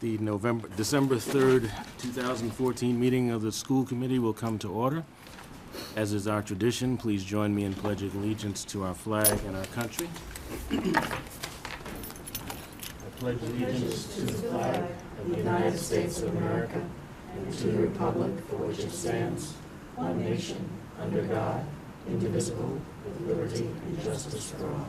The December 3rd, 2014 meeting of the school committee will come to order. As is our tradition, please join me in pledging allegiance to our flag and our country. I pledge allegiance to the flag of the United States of America and to the republic for which it stands, one nation, under God, indivisible, with liberty and justice for all.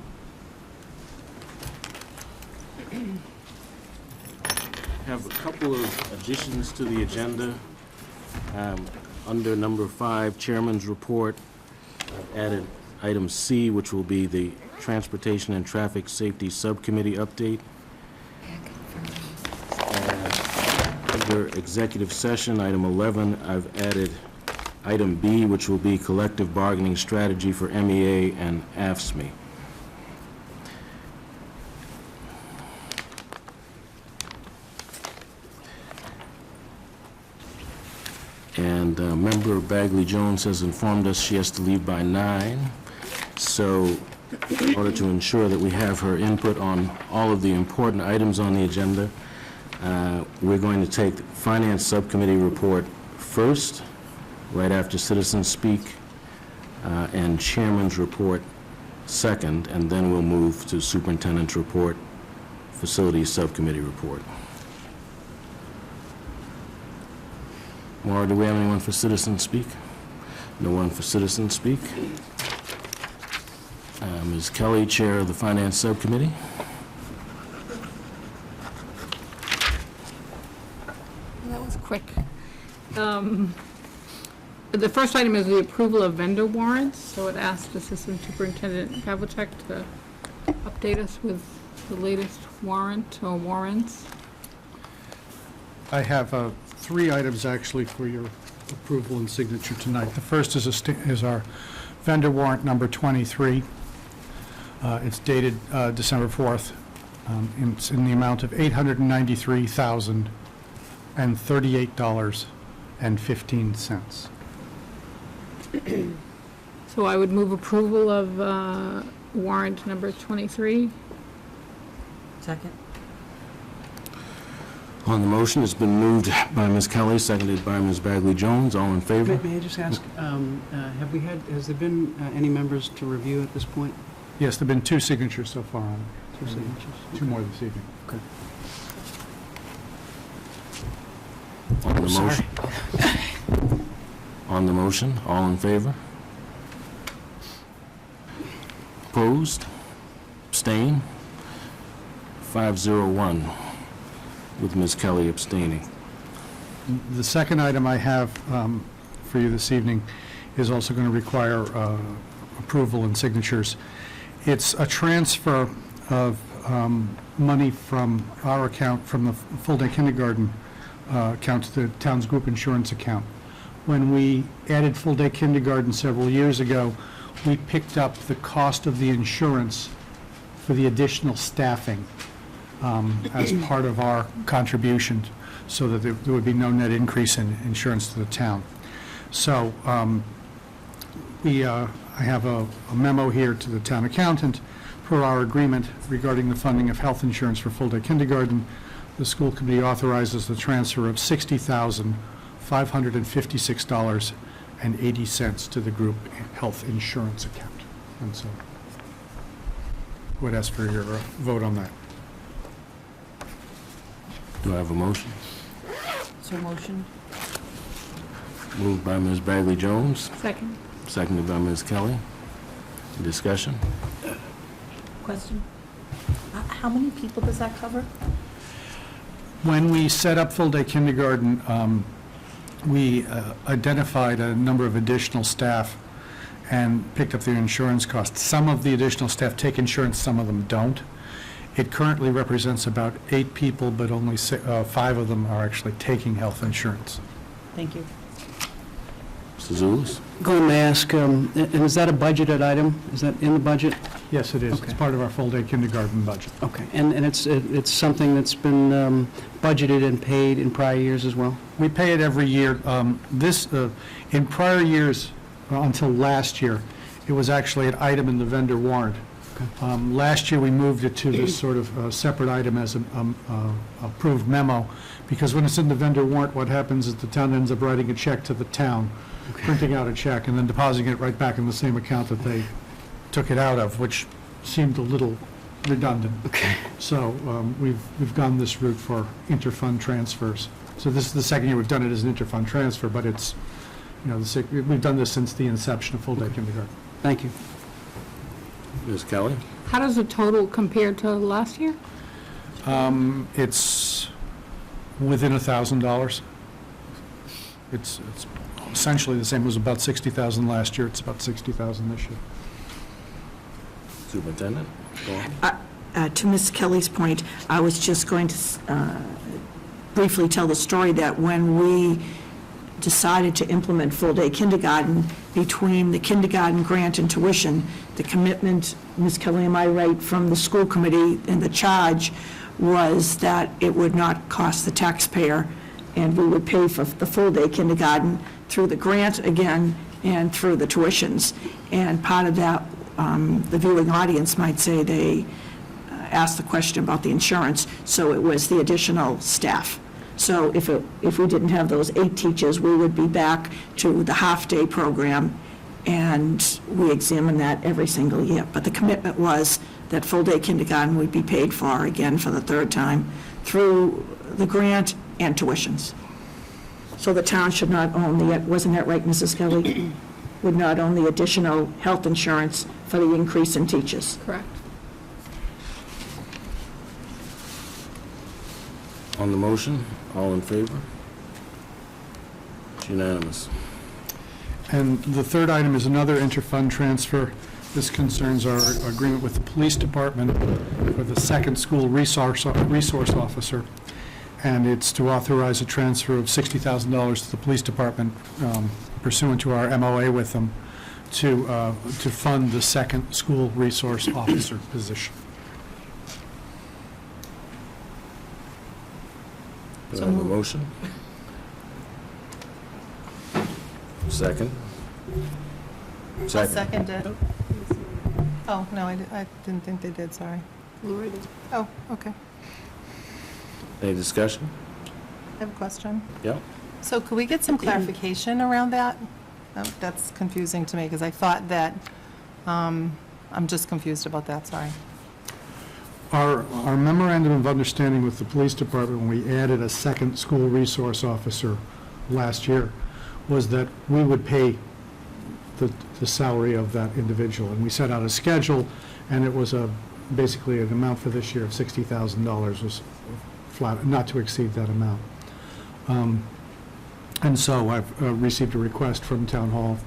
Have a couple of additions to the agenda. Under number 5, Chairman's Report, I've added item C, which will be the Transportation and Traffic Safety Subcommittee update. Under Executive Session, item 11, I've added item B, which will be Collective Bargaining Strategy for MEA and AFSCME. And Member Bagley-Jones has informed us she has to leave by 9. So in order to ensure that we have her input on all of the important items on the agenda, we're going to take the Finance Subcommittee report first, right after Citizens Speak, and Chairman's report second, and then we'll move to Superintendent's report, Facilities Subcommittee report. Maura, do we have anyone for Citizens Speak? No one for Citizens Speak. Ms. Kelly, Chair of the Finance Subcommittee. That was quick. The first item is the approval of vendor warrants. So it asked Assistant Superintendent Pavlicek to update us with the latest warrant or warrants. I have 3 items actually for your approval and signature tonight. The first is our vendor warrant number 23. It's dated December 4th. It's in the amount of $893,038.15. So I would move approval of warrant number 23. Second. On the motion, it's been moved by Ms. Kelly, seconded by Ms. Bagley-Jones. All in favor? May I just ask, has there been any members to review at this point? Yes, there have been 2 signatures so far on it. 2 signatures? 2 more this evening. Okay. On the motion? On the motion, all in favor? Opposed? Abstain? 501. With Ms. Kelly abstaining. The second item I have for you this evening is also going to require approval and signatures. It's a transfer of money from our account, from the full-day kindergarten account to the town's group insurance account. When we added full-day kindergarten several years ago, we picked up the cost of the insurance for the additional staffing as part of our contribution, so that there would be no net increase in insurance to the town. So I have a memo here to the town accountant. Per our agreement regarding the funding of health insurance for full-day kindergarten, the school committee authorizes the transfer of $60,556.80 to the group health insurance account. And so I would ask for your vote on that. Do I have a motion? So motion. Moved by Ms. Bagley-Jones, Second. seconded by Ms. Kelly. Discussion? Question. How many people does that cover? When we set up full-day kindergarten, we identified a number of additional staff and picked up their insurance costs. Some of the additional staff take insurance, some of them don't. It currently represents about 8 people, but only 5 of them are actually taking health insurance. Thank you. Mr. Zulus? Going to ask, and is that a budgeted item? Is that in the budget? Yes, it is. Okay. It's part of our full-day kindergarten budget. Okay, and it's something that's been budgeted and paid in prior years as well? We pay it every year. In prior years, until last year, it was actually an item in the vendor warrant. Last year, we moved it to this sort of separate item as an approved memo, because when it's in the vendor warrant, what happens is the town ends up writing a check to the town, printing out a check, and then depositing it right back in the same account that they took it out of, which seemed a little redundant. Okay. So we've gone this route for interfund transfers. So this is the second year we've done it as an interfund transfer, but it's, we've done this since the inception of full-day kindergarten. Thank you. Ms. Kelly? How does the total compare to last year? It's within $1,000. It's essentially the same. It was about 60,000 last year. It's about 60,000 this year. Superintendent? Go on. To Ms. Kelly's point, I was just going to briefly tell the story that when we decided to implement full-day kindergarten, between the kindergarten grant and tuition, the commitment, Ms. Kelly, am I right, from the school committee and the charge was that it would not cost the taxpayer, and we would pay for the full-day kindergarten through the grant again and through the tuitions. And part of that, the viewing audience might say they asked the question about the insurance, so it was the additional staff. So if we didn't have those 8 teachers, we would be back to the half-day program, and we examine that every single year. But the commitment was that full-day kindergarten would be paid for, again, for the third time, through the grant and tuitions. So the town should not own the, wasn't that right, Mrs. Kelly? Would not own the additional health insurance for the increase in teachers. Correct. On the motion, all in favor? It's unanimous. And the third item is another interfund transfer. This concerns our agreement with the police department for the second school resource officer. And it's to authorize a transfer of $60,000 to the police department pursuant to our MOA with them to fund the second school resource officer position. Do I have a motion? Second? I'll second it. Oh, no, I didn't think they did, sorry. Lori did. Oh, okay. Any discussion? I have a question. Yeah? So could we get some clarification around that? That's confusing to me, because I thought that, I'm just confused about that, sorry. Our memorandum of understanding with the police department, when we added a second school resource officer last year, was that we would pay the salary of that individual. And we set out a schedule, and it was basically an amount for this year of $60,000 was flat, not to exceed that amount. And so I've received a request from Town Hall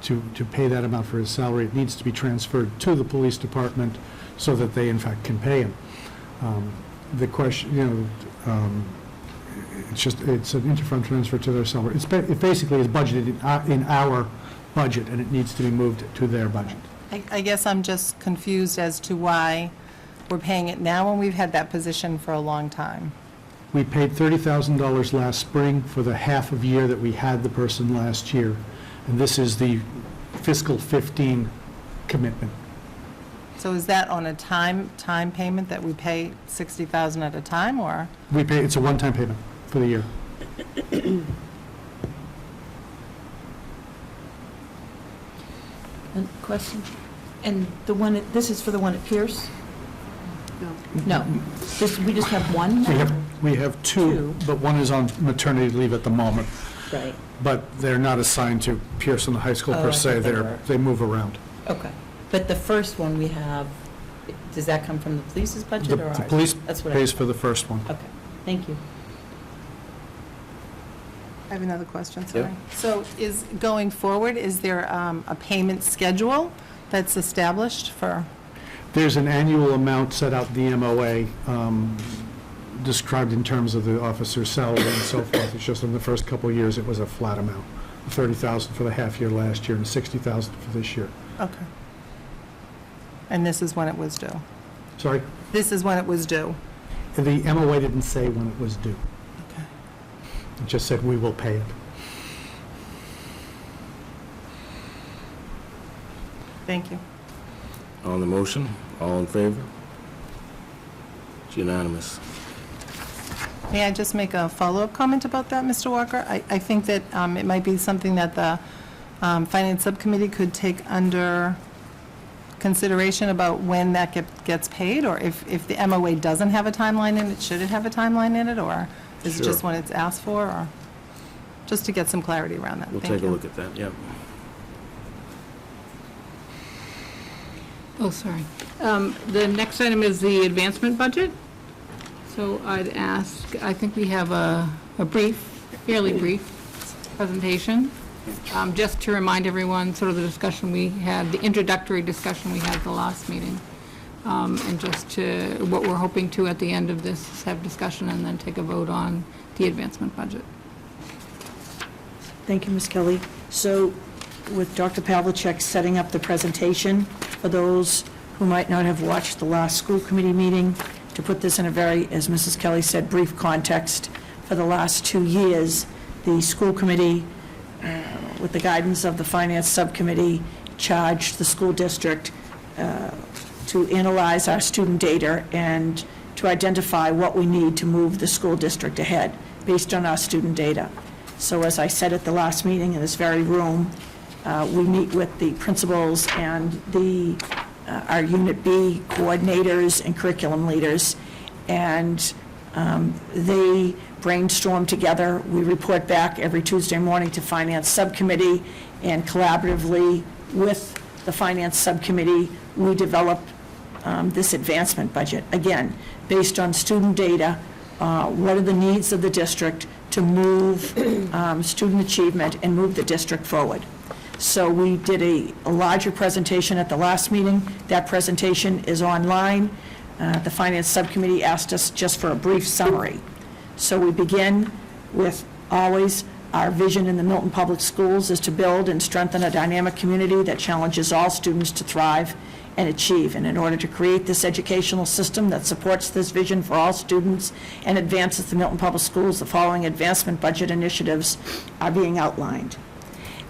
to pay that amount for his salary. It needs to be transferred to the police department so that they, in fact, can pay him. The question, it's an interfund transfer to their salary. It basically is budgeted in our budget, and it needs to be moved to their budget. I guess I'm just confused as to why we're paying it now when we've had that position for a long time. We paid $30,000 last spring for the half of year that we had the person last year, and this is the fiscal 15 commitment. So is that on a time payment that we pay $60,000 at a time, or? We pay, it's a one-time payment for the year. And question? And the one, this is for the one at Pierce? No. We just have one now? We have two, but one is on maternity leave at the moment. Right. But they're not assigned to Pierce and the high school Oh, per I se. thought they were. They move around. Okay. But the first one we have, does that come from the police's budget The or ours? the police That's what I pays thought. for the first one. Okay, thank you. I have another question, sorry. So going forward, is there a payment schedule that's established for? There's an annual amount set out in the MOA, described in terms of the officer's salary and so forth. It's just in the first couple of years, it was a flat amount, $30,000 for the half year last year and $60,000 for this year. Okay. And this is when it was due? Sorry? This is when it was due? The MOA didn't say when it was due. Okay. It just said, we will pay it. Thank you. On the motion, all in favor? It's unanimous. May I just make a follow-up comment about that, Mr. Walker? I think that it might be something that the Finance Subcommittee could take under consideration about when that gets paid, or if the MOA doesn't have a timeline in it, should it have a timeline in it, or is it just Sure. when it's asked for, or just to get some clarity around that? We'll Thank take a you. look at that, yep. Oh, sorry. The next item is the advancement budget. So I'd ask, I think we have a brief, fairly brief presentation, just to remind everyone, sort of the discussion we had, the introductory discussion we had at the last meeting, and just to, what we're hoping to at the end of this is have discussion and then take a vote on the advancement budget. Thank you, Ms. Kelly. So with Dr. Pavlicek setting up the presentation, for those who might not have watched the last school committee meeting, to put this in a very, as Mrs. Kelly said, brief context, for the last 2 years, the school committee, with the guidance of the finance subcommittee, charged the school district to analyze our student data and to identify what we need to move the school district ahead based on our student data. So as I said at the last meeting in this very room, we meet with the principals and our Unit B coordinators and curriculum leaders, and they brainstorm together. We report back every Tuesday morning to Finance Subcommittee, and collaboratively with the Finance Subcommittee, we develop this advancement budget. Again, based on student data, what are the needs of the district to move student achievement and move the district forward. So we did a larger presentation at the last meeting. That presentation is online. The Finance Subcommittee asked us just for a brief summary. So we begin with always our vision in the Milton Public Schools is to build and strengthen a dynamic community that challenges all students to thrive and achieve. And in order to create this educational system that supports this vision for all students and advances the Milton Public Schools, the following advancement budget initiatives are being outlined.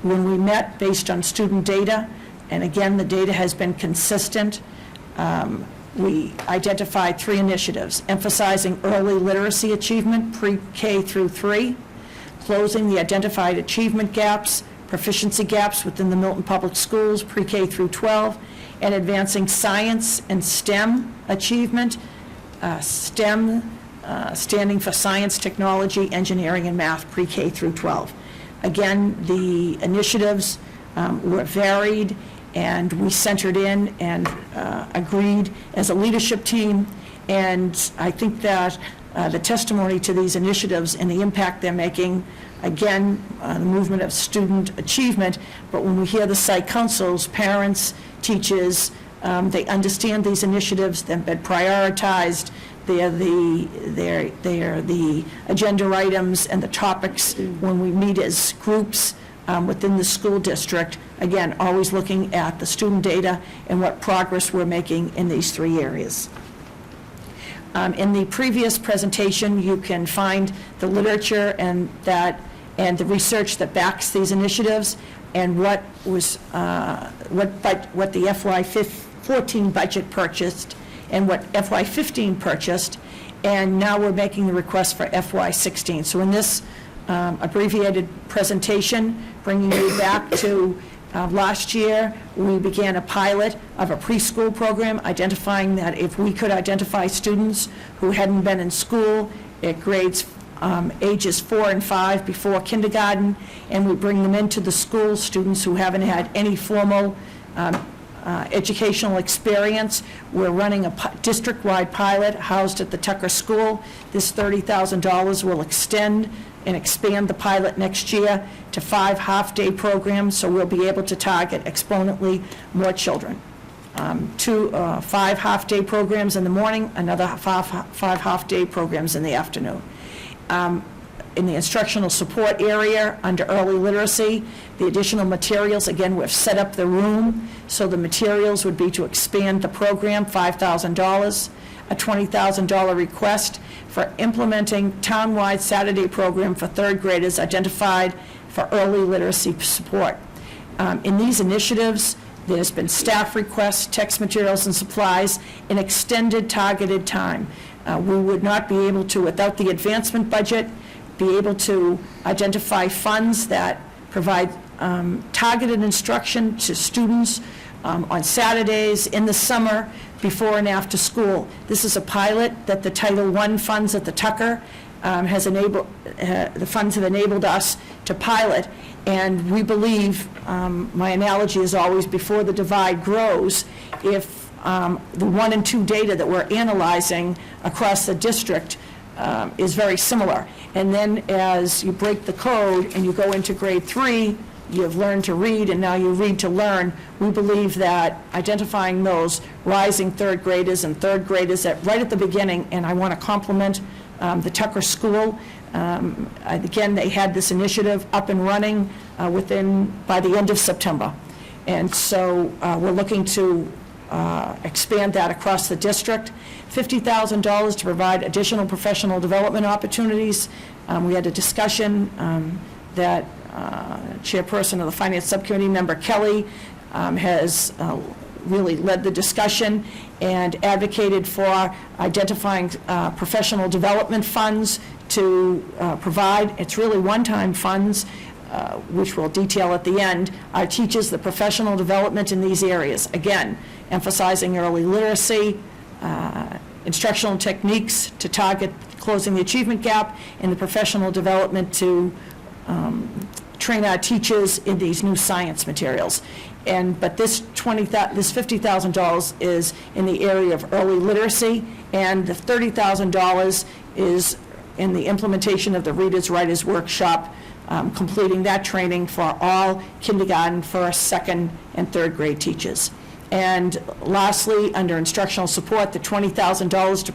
When we met based on student data, and again, the data has been consistent, we identified 3 initiatives: emphasizing early literacy achievement, pre-K through 3, closing the identified achievement gaps, proficiency gaps within the Milton Public Schools, pre-K through 12, and advancing science and STEM achievement, STEM standing for science, technology, engineering, and math, pre-K through 12. Again, the initiatives were varied, and we centered in and agreed as a leadership team, and I think that the testimony to these initiatives and the impact they're making, again, the movement of student achievement, but when we hear the site councils, parents, teachers, they understand these initiatives, they've been prioritized, they are the agenda items and the topics when we meet as groups within the school district. Again, always looking at the student data and what progress we're making in these 3 areas. In the previous presentation, you can find the literature and the research that backs these initiatives, and what the FY14 budget purchased and what FY15 purchased, and now we're making the request for FY16. So in this abbreviated presentation, bringing you back to last year, we began a pilot of a preschool program, identifying that if we could identify students who hadn't been in school at grades ages 4 and 5 before kindergarten, and we bring them into the school, students who haven't had any formal educational experience. We're running a district-wide pilot housed at the Tucker School. This $30,000 will extend and expand the pilot next year to 5 half-day programs, so we'll be able to target exponentially more children. 5 half-day programs in the morning, another 5 half-day programs in the afternoon. In the instructional support area, under early literacy, the additional materials, again, we've set up the room, so the materials would be to expand the program, $5,000, a $20,000 request for implementing town-wide Saturday program for 3rd graders identified for early literacy support. In these initiatives, There's been staff requests, text materials and supplies, an extended targeted time. We would not be able to, without the advancement budget, be able to identify funds that provide targeted instruction to students on Saturdays, in the summer, before and after school. This is a pilot that the Title I funds at the Tucker has enabled, the funds have enabled us to pilot, and we believe, my analogy is always, before the divide grows, if the 1 and 2 data that we're analyzing across the district is very similar, and then as you break the code and you go into grade 3, you've learned to read, and now you read to learn. We believe that identifying those rising third graders and third graders right at the beginning, and I want to compliment the Tucker School. Again, they had this initiative up and running by the end of September. And so we're looking to expand that across the district. $50,000 to provide additional professional development opportunities. We had a discussion that Chairperson of the Finance Subcommittee, Member Kelly, has really led the discussion and advocated for identifying professional development funds to provide. It's really one-time funds, which we'll detail at the end, our teachers the professional development in these areas. Again, emphasizing early literacy, instructional techniques to target closing the achievement gap, and the professional development to train our teachers in these new science materials. But this $50,000 is in the area of early literacy, and the $30,000 is in the implementation of the Readers Writers Workshop, completing that training for all kindergarten, first, second, and third grade teachers. And lastly, under instructional support, the $20,000 to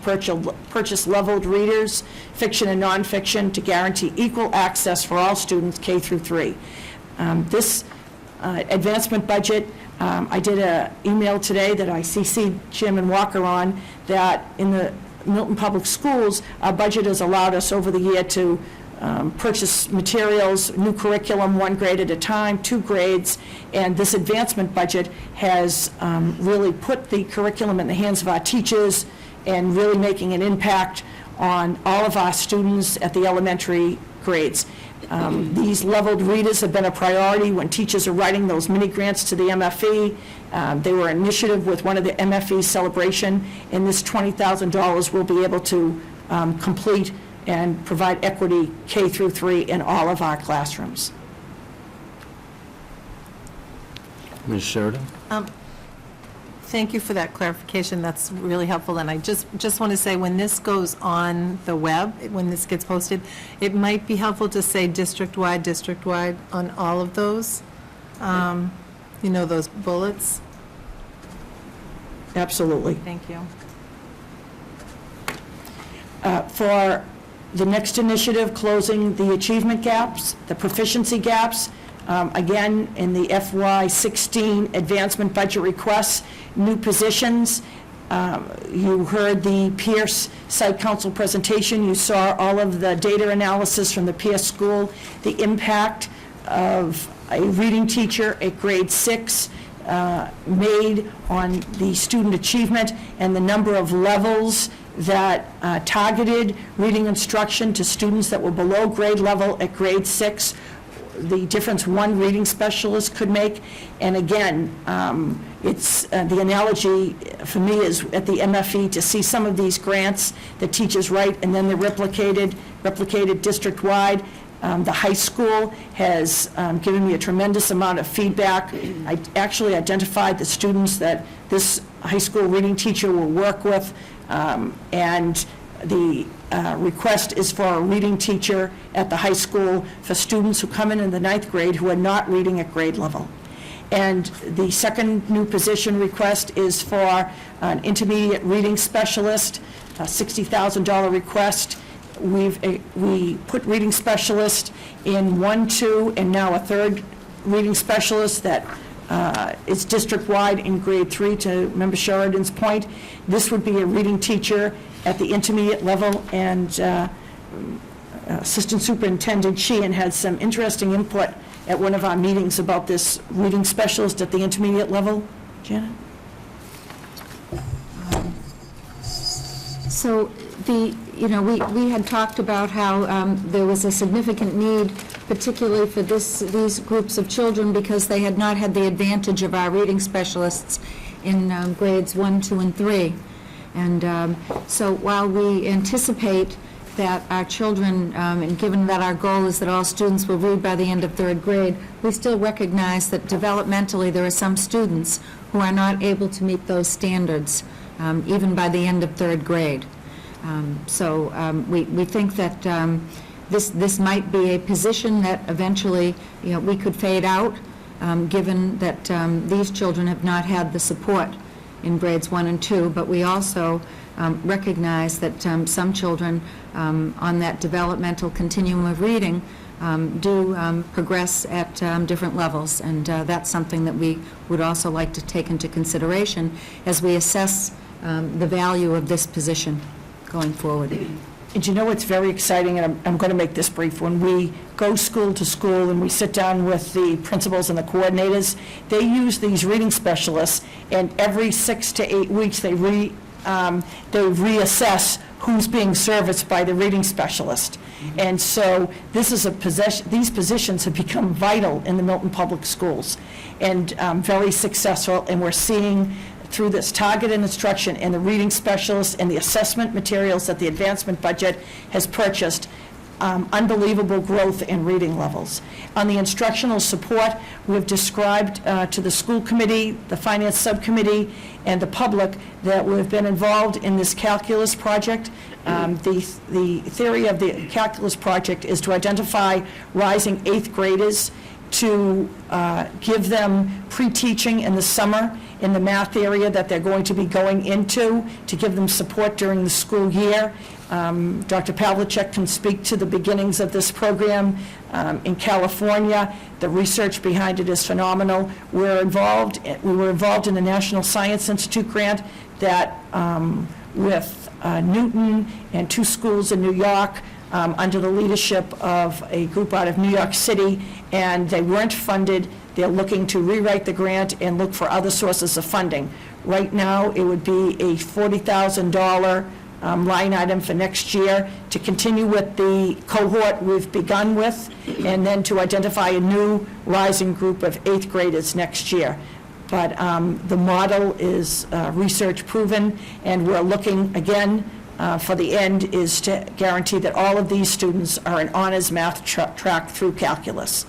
purchase leveled readers, fiction and nonfiction, to guarantee equal access for all students K through 3. This advancement budget, I did an email today that I CC'd Chairman Walker on, that in the Milton Public Schools, our budget has allowed us over the year to purchase materials, new curriculum, 1 grade at a time, 2 grades, and this advancement budget has really put the curriculum in the hands of our teachers and really making an impact on all of our students at the elementary grades. These leveled readers have been a priority when teachers are writing those mini grants to the MFE. They were an initiative with one of the MFE celebration, and this $20,000 will be able to complete and provide equity K through 3 in all of our classrooms. Ms. Sheridan? Thank you for that clarification. That's really helpful. And I just want to say, when this goes on the web, when this gets posted, it might be helpful to say district-wide on all of those, you know, those bullets. Absolutely. Thank you. For the next initiative, closing the achievement gaps, the proficiency gaps, again, in the FY16 advancement budget requests, new positions. You heard the Pierce Site Council presentation. You saw all of the data analysis from the Pierce School, the impact of a reading teacher at grade 6 made on the student achievement, and the number of levels that targeted reading instruction to students that were below grade level at grade 6, the difference one reading specialist could make. And again, it's the analogy for me is at the MFE to see some of these grants that teachers write and then they're replicated district-wide. The high school has given me a tremendous amount of feedback. I actually identified the students that this high school reading teacher will work with, and the request is for a reading teacher at the high school for students who come in the 9th grade who are not reading at grade level. And the second new position request is for an intermediate reading specialist, a $60,000 request. We put reading specialist in 1, 2, and now a third reading specialist that is district-wide in grade 3, to Member Sheridan's point. This would be a reading teacher at the intermediate level, and Assistant Superintendent Sheehan had some interesting input at one of our meetings about this reading specialist at the intermediate level. Janet? So we had talked about how there was a significant need, particularly for these groups of children, because they had not had the advantage of our reading specialists in grades 1, 2, and 3. And so while we anticipate that our children, and given that our goal is that all students will read by the end of 3rd grade, we still recognize that developmentally there are some students who are not able to meet those standards, even by the end of 3rd grade. So we think that this might be a position that eventually, we could fade out, given that these children have not had the support in grades 1 and 2, but we also recognize that some children on that developmental continuum of reading do progress at different levels, and that's something that we would also like to take into consideration as we assess the value of this position going forward. And you know what's very exciting, and I'm going to make this brief, when we go school to school and we sit down with the principals and the coordinators, they use these reading specialists, and every 6 to 8 weeks they reassess who's being serviced by the reading specialist. And so this is these positions have become vital in the Milton Public Schools, and very successful, and we're seeing through this targeted instruction and the reading specialists and the assessment materials that the advancement budget has purchased, unbelievable growth in reading levels. On the instructional support, we've described to the school committee, the finance subcommittee, and the public that we've been involved in this calculus project. The theory of the calculus project is to identify rising 8th graders, to give them pre-teaching in the summer in the math area that they're going to be going into, to give them support during the school year. Dr. Pavlicek can speak to the beginnings of this program in California. The research behind it is phenomenal. We were involved in the National Science Institute grant that with Newton and 2 schools in New York, under the leadership of a group out of New York City, and they weren't funded. They're looking to rewrite the grant and look for other sources of funding. Right now, it would be a $40,000 line item for next year to continue with the cohort we've begun with, and then to identify a new rising group of 8th graders next year. But the model is research proven, and we're looking, again, for the end is to guarantee that all of these students are in honors math track through calculus.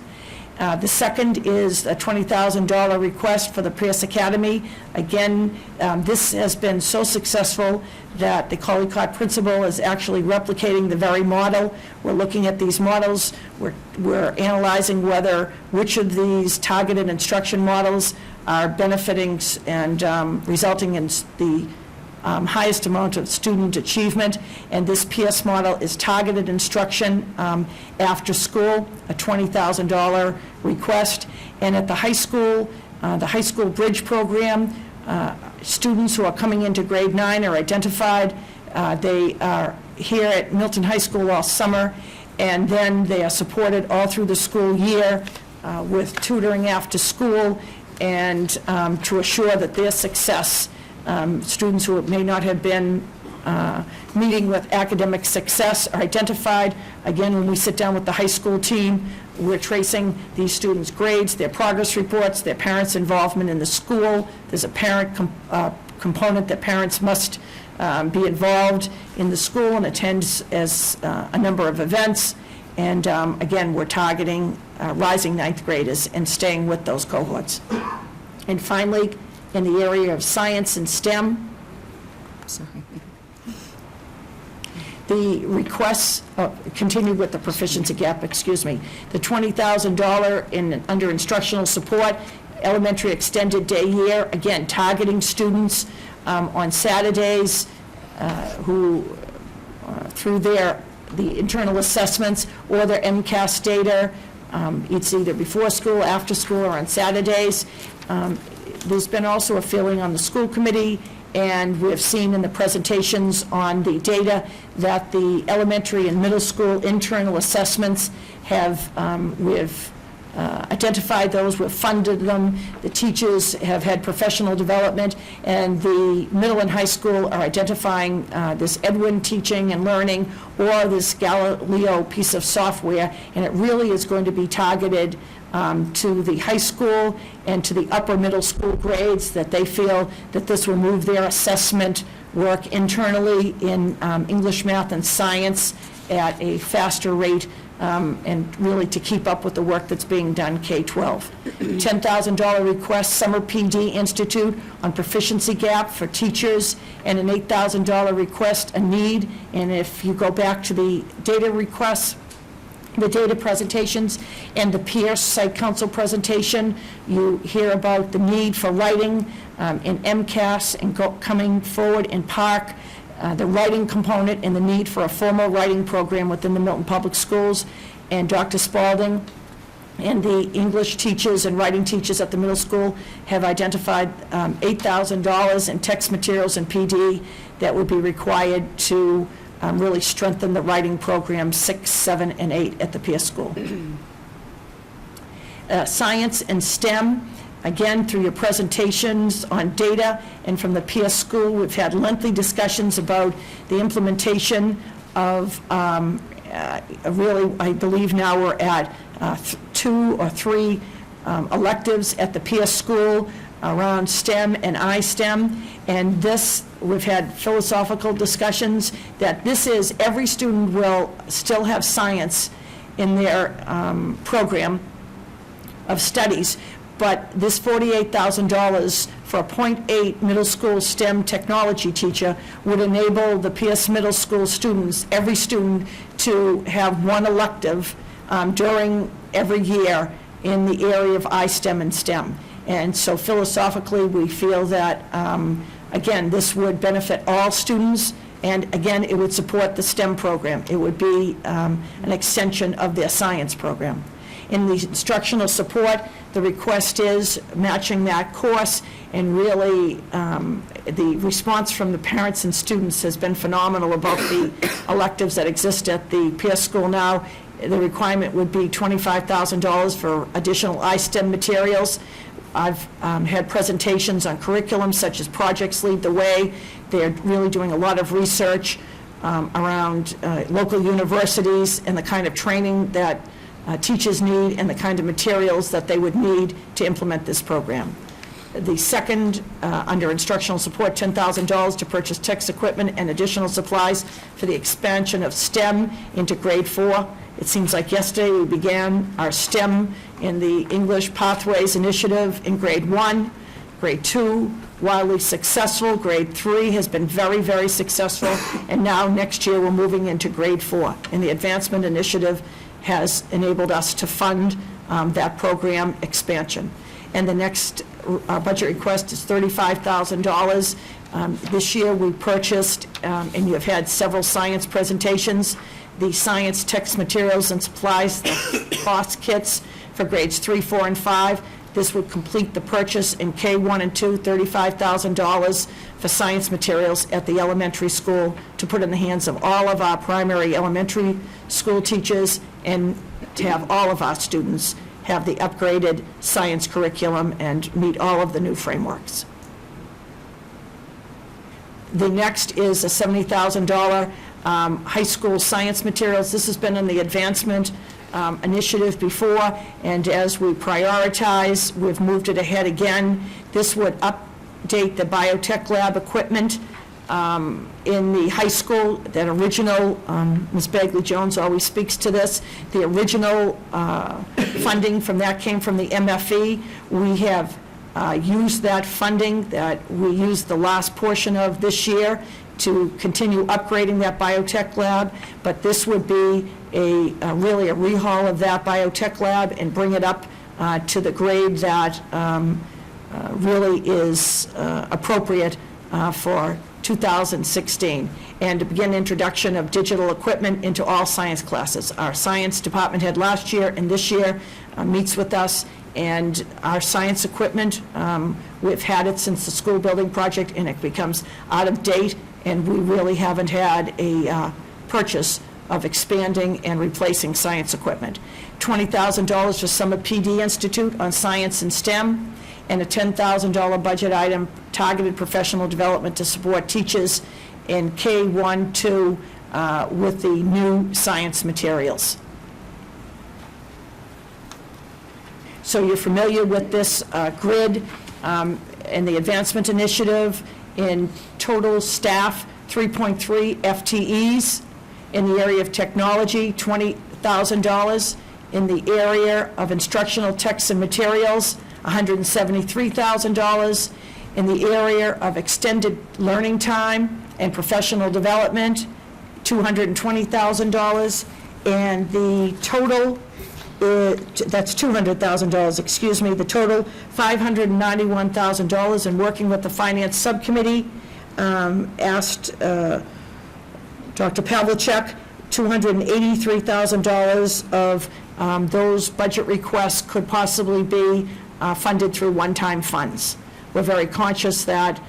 The second is a $20,000 request for the Pierce Academy. Again, this has been so successful that the Collycott principal is actually replicating the very model. We're looking at these models. We're analyzing which of these targeted instruction models are benefiting and resulting in the highest amount of student achievement, and this PS model is targeted instruction after school, a $20,000 request. And at the high school bridge program, students who are coming into grade 9 are identified. They are here at Milton High School all summer, and then they are supported all through the school year with tutoring after school, and to assure that their success, students who may not have been meeting with academic success are identified. Again, when we sit down with the high school team, we're tracing these students' grades, their progress reports, their parents' involvement in the school. There's a parent component that parents must be involved in the school and attend as a number of events. And again, we're targeting rising 9th graders and staying with those cohorts. And finally, in the area of science and STEM, the requests, continue with the proficiency gap, excuse me, the $20,000 under instructional support, elementary extended day year, again, targeting students on Saturdays who, through the internal assessments or their MCAS data, it's either before school, after school, or on Saturdays. There's been also a feeling on the school committee, and we have seen in the presentations on the data that the elementary and middle school internal assessments have, we've identified those, we've funded them, the teachers have had professional development, and the middle and high school are identifying this Edwin teaching and learning or this Galileo piece of software, and it really is going to be targeted to the high school and to the upper middle school grades, that they feel that this will move their assessment work internally in English, math, and science at a faster rate, and really to keep up with the work that's being done K-12. $10,000 request, Summer PD Institute on proficiency gap for teachers, and an $8,000 request, a need. And if you go back to the data requests, the data presentations, and the Pierce Site Council presentation, you hear about the need for writing in MCAS and coming forward in PARC, the writing component and the need for a formal writing program within the Milton Public Schools. And Dr. Spalding and the English teachers and writing teachers at the middle school have identified $8,000 in text materials and PD that would be required to really strengthen the writing program 6, 7, and 8 at the Pierce School. Science and STEM, again, through your presentations on data, and from the Pierce School, we've had lengthy discussions about the implementation of, really, I believe now we're at 2 or 3 electives at the Pierce School around STEM and iSTEM, and this, we've had philosophical discussions that this is, every student will still have science in their program of studies, but this $48,000 for a .8 middle school STEM technology teacher would enable the Pierce Middle School students, every student, to have one elective during every year in the area of iSTEM and STEM. And so philosophically, we feel that, again, this would benefit all students, and again, it would support the STEM program. It would be an extension of their science program. In the instructional support, the request is matching that course, and really, the response from the parents and students has been phenomenal about the electives that exist at the Pierce School now. The requirement would be $25,000 for additional iSTEM materials. I've had presentations on curriculum such as Projects Lead the Way. They're really doing a lot of research around local universities and the kind of training that teachers need and the kind of materials that they would need to implement this program. The second, under instructional support, $10,000 to purchase text equipment and additional supplies for the expansion of STEM into grade 4. It seems like yesterday we began our STEM in the English Pathways Initiative in grade 1, grade 2, wildly successful. Grade 3 has been very, very successful. And now next year we're moving into grade 4. And the Advancement Initiative has enabled us to fund that program expansion. And the next budget request is $35,000. This year we purchased, and you've had several science presentations, the science text materials and supplies, the cost kits for grades 3, 4, and 5. This would complete the purchase in K1 and 2, $35,000 for science materials at the elementary school to put in the hands of all of our primary elementary school teachers, and to have all of our students have the upgraded science curriculum and meet all of the new frameworks. The next is a $70,000 high school science materials. This has been in the advancement initiative before, and as we prioritize, we've moved it ahead again. This would update the biotech lab equipment in the high school. That original, Ms. Bagley-Jones always speaks to this, the original funding from that came from the MFE. We have used that funding that we used the last portion of this year to continue upgrading that biotech lab, but this would be really a rehaul of that biotech lab and bring it up to the grade that really is appropriate for 2016, and to begin introduction of digital equipment into all science classes. Our science department head last year and this year meets with us, and our science equipment, we've had it since the school building project, and it becomes out of date, and we really haven't had a purchase of expanding and replacing science equipment, $20,000 for Summer PD Institute on science and STEM, and a $10,000 budget item targeted professional development to support teachers in K-1, 2 with the new science materials. So you're familiar with this grid and the advancement initiative. In total staff, 3.3 FTEs. In the area of technology, $20,000. In the area of instructional texts and materials, $173,000. In the area of extended learning time and professional development, $220,000. And the total, that's $200,000, excuse me, the total $591,000. And working with the Finance Subcommittee, asked Dr. Pavlicek, $283,000 of those budget requests could possibly be funded through one-time funds. We're very conscious that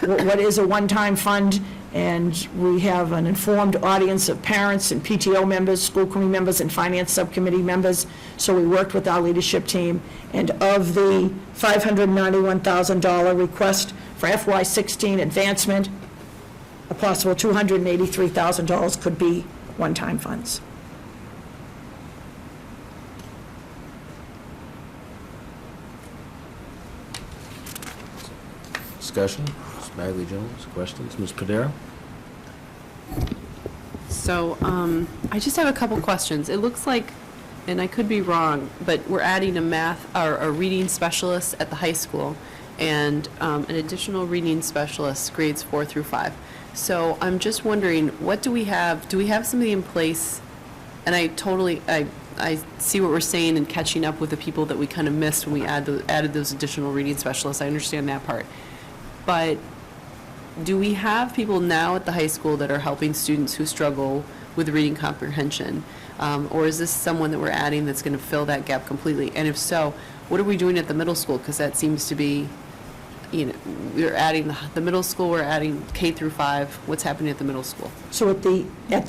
what is a one-time fund, and we have an informed audience of parents and PTO members, school committee members, and finance subcommittee members, so we worked with our leadership team, and of the $591,000 request for FY16 advancement, a possible $283,000 could be one-time funds. Discussion? Ms. Bagley Jones, questions? Ms. Padera? So I just have a couple questions. It looks like, and I could be wrong, but we're adding a math or a reading specialist at the high school and an additional reading specialist, grades 4 through 5. So I'm just wondering, what do we have? Do we have somebody in place? And I see what we're saying and catching up with the people that we kind of missed when we added those additional reading specialists. I understand that part. But do we have people now at the high school that are helping students who struggle with reading comprehension? Or is this someone that we're adding that's going to fill that gap completely? And if so, what are we doing at the middle school? Because that seems to be, we're adding the middle school, we're adding K through 5. What's happening at the middle school? So at the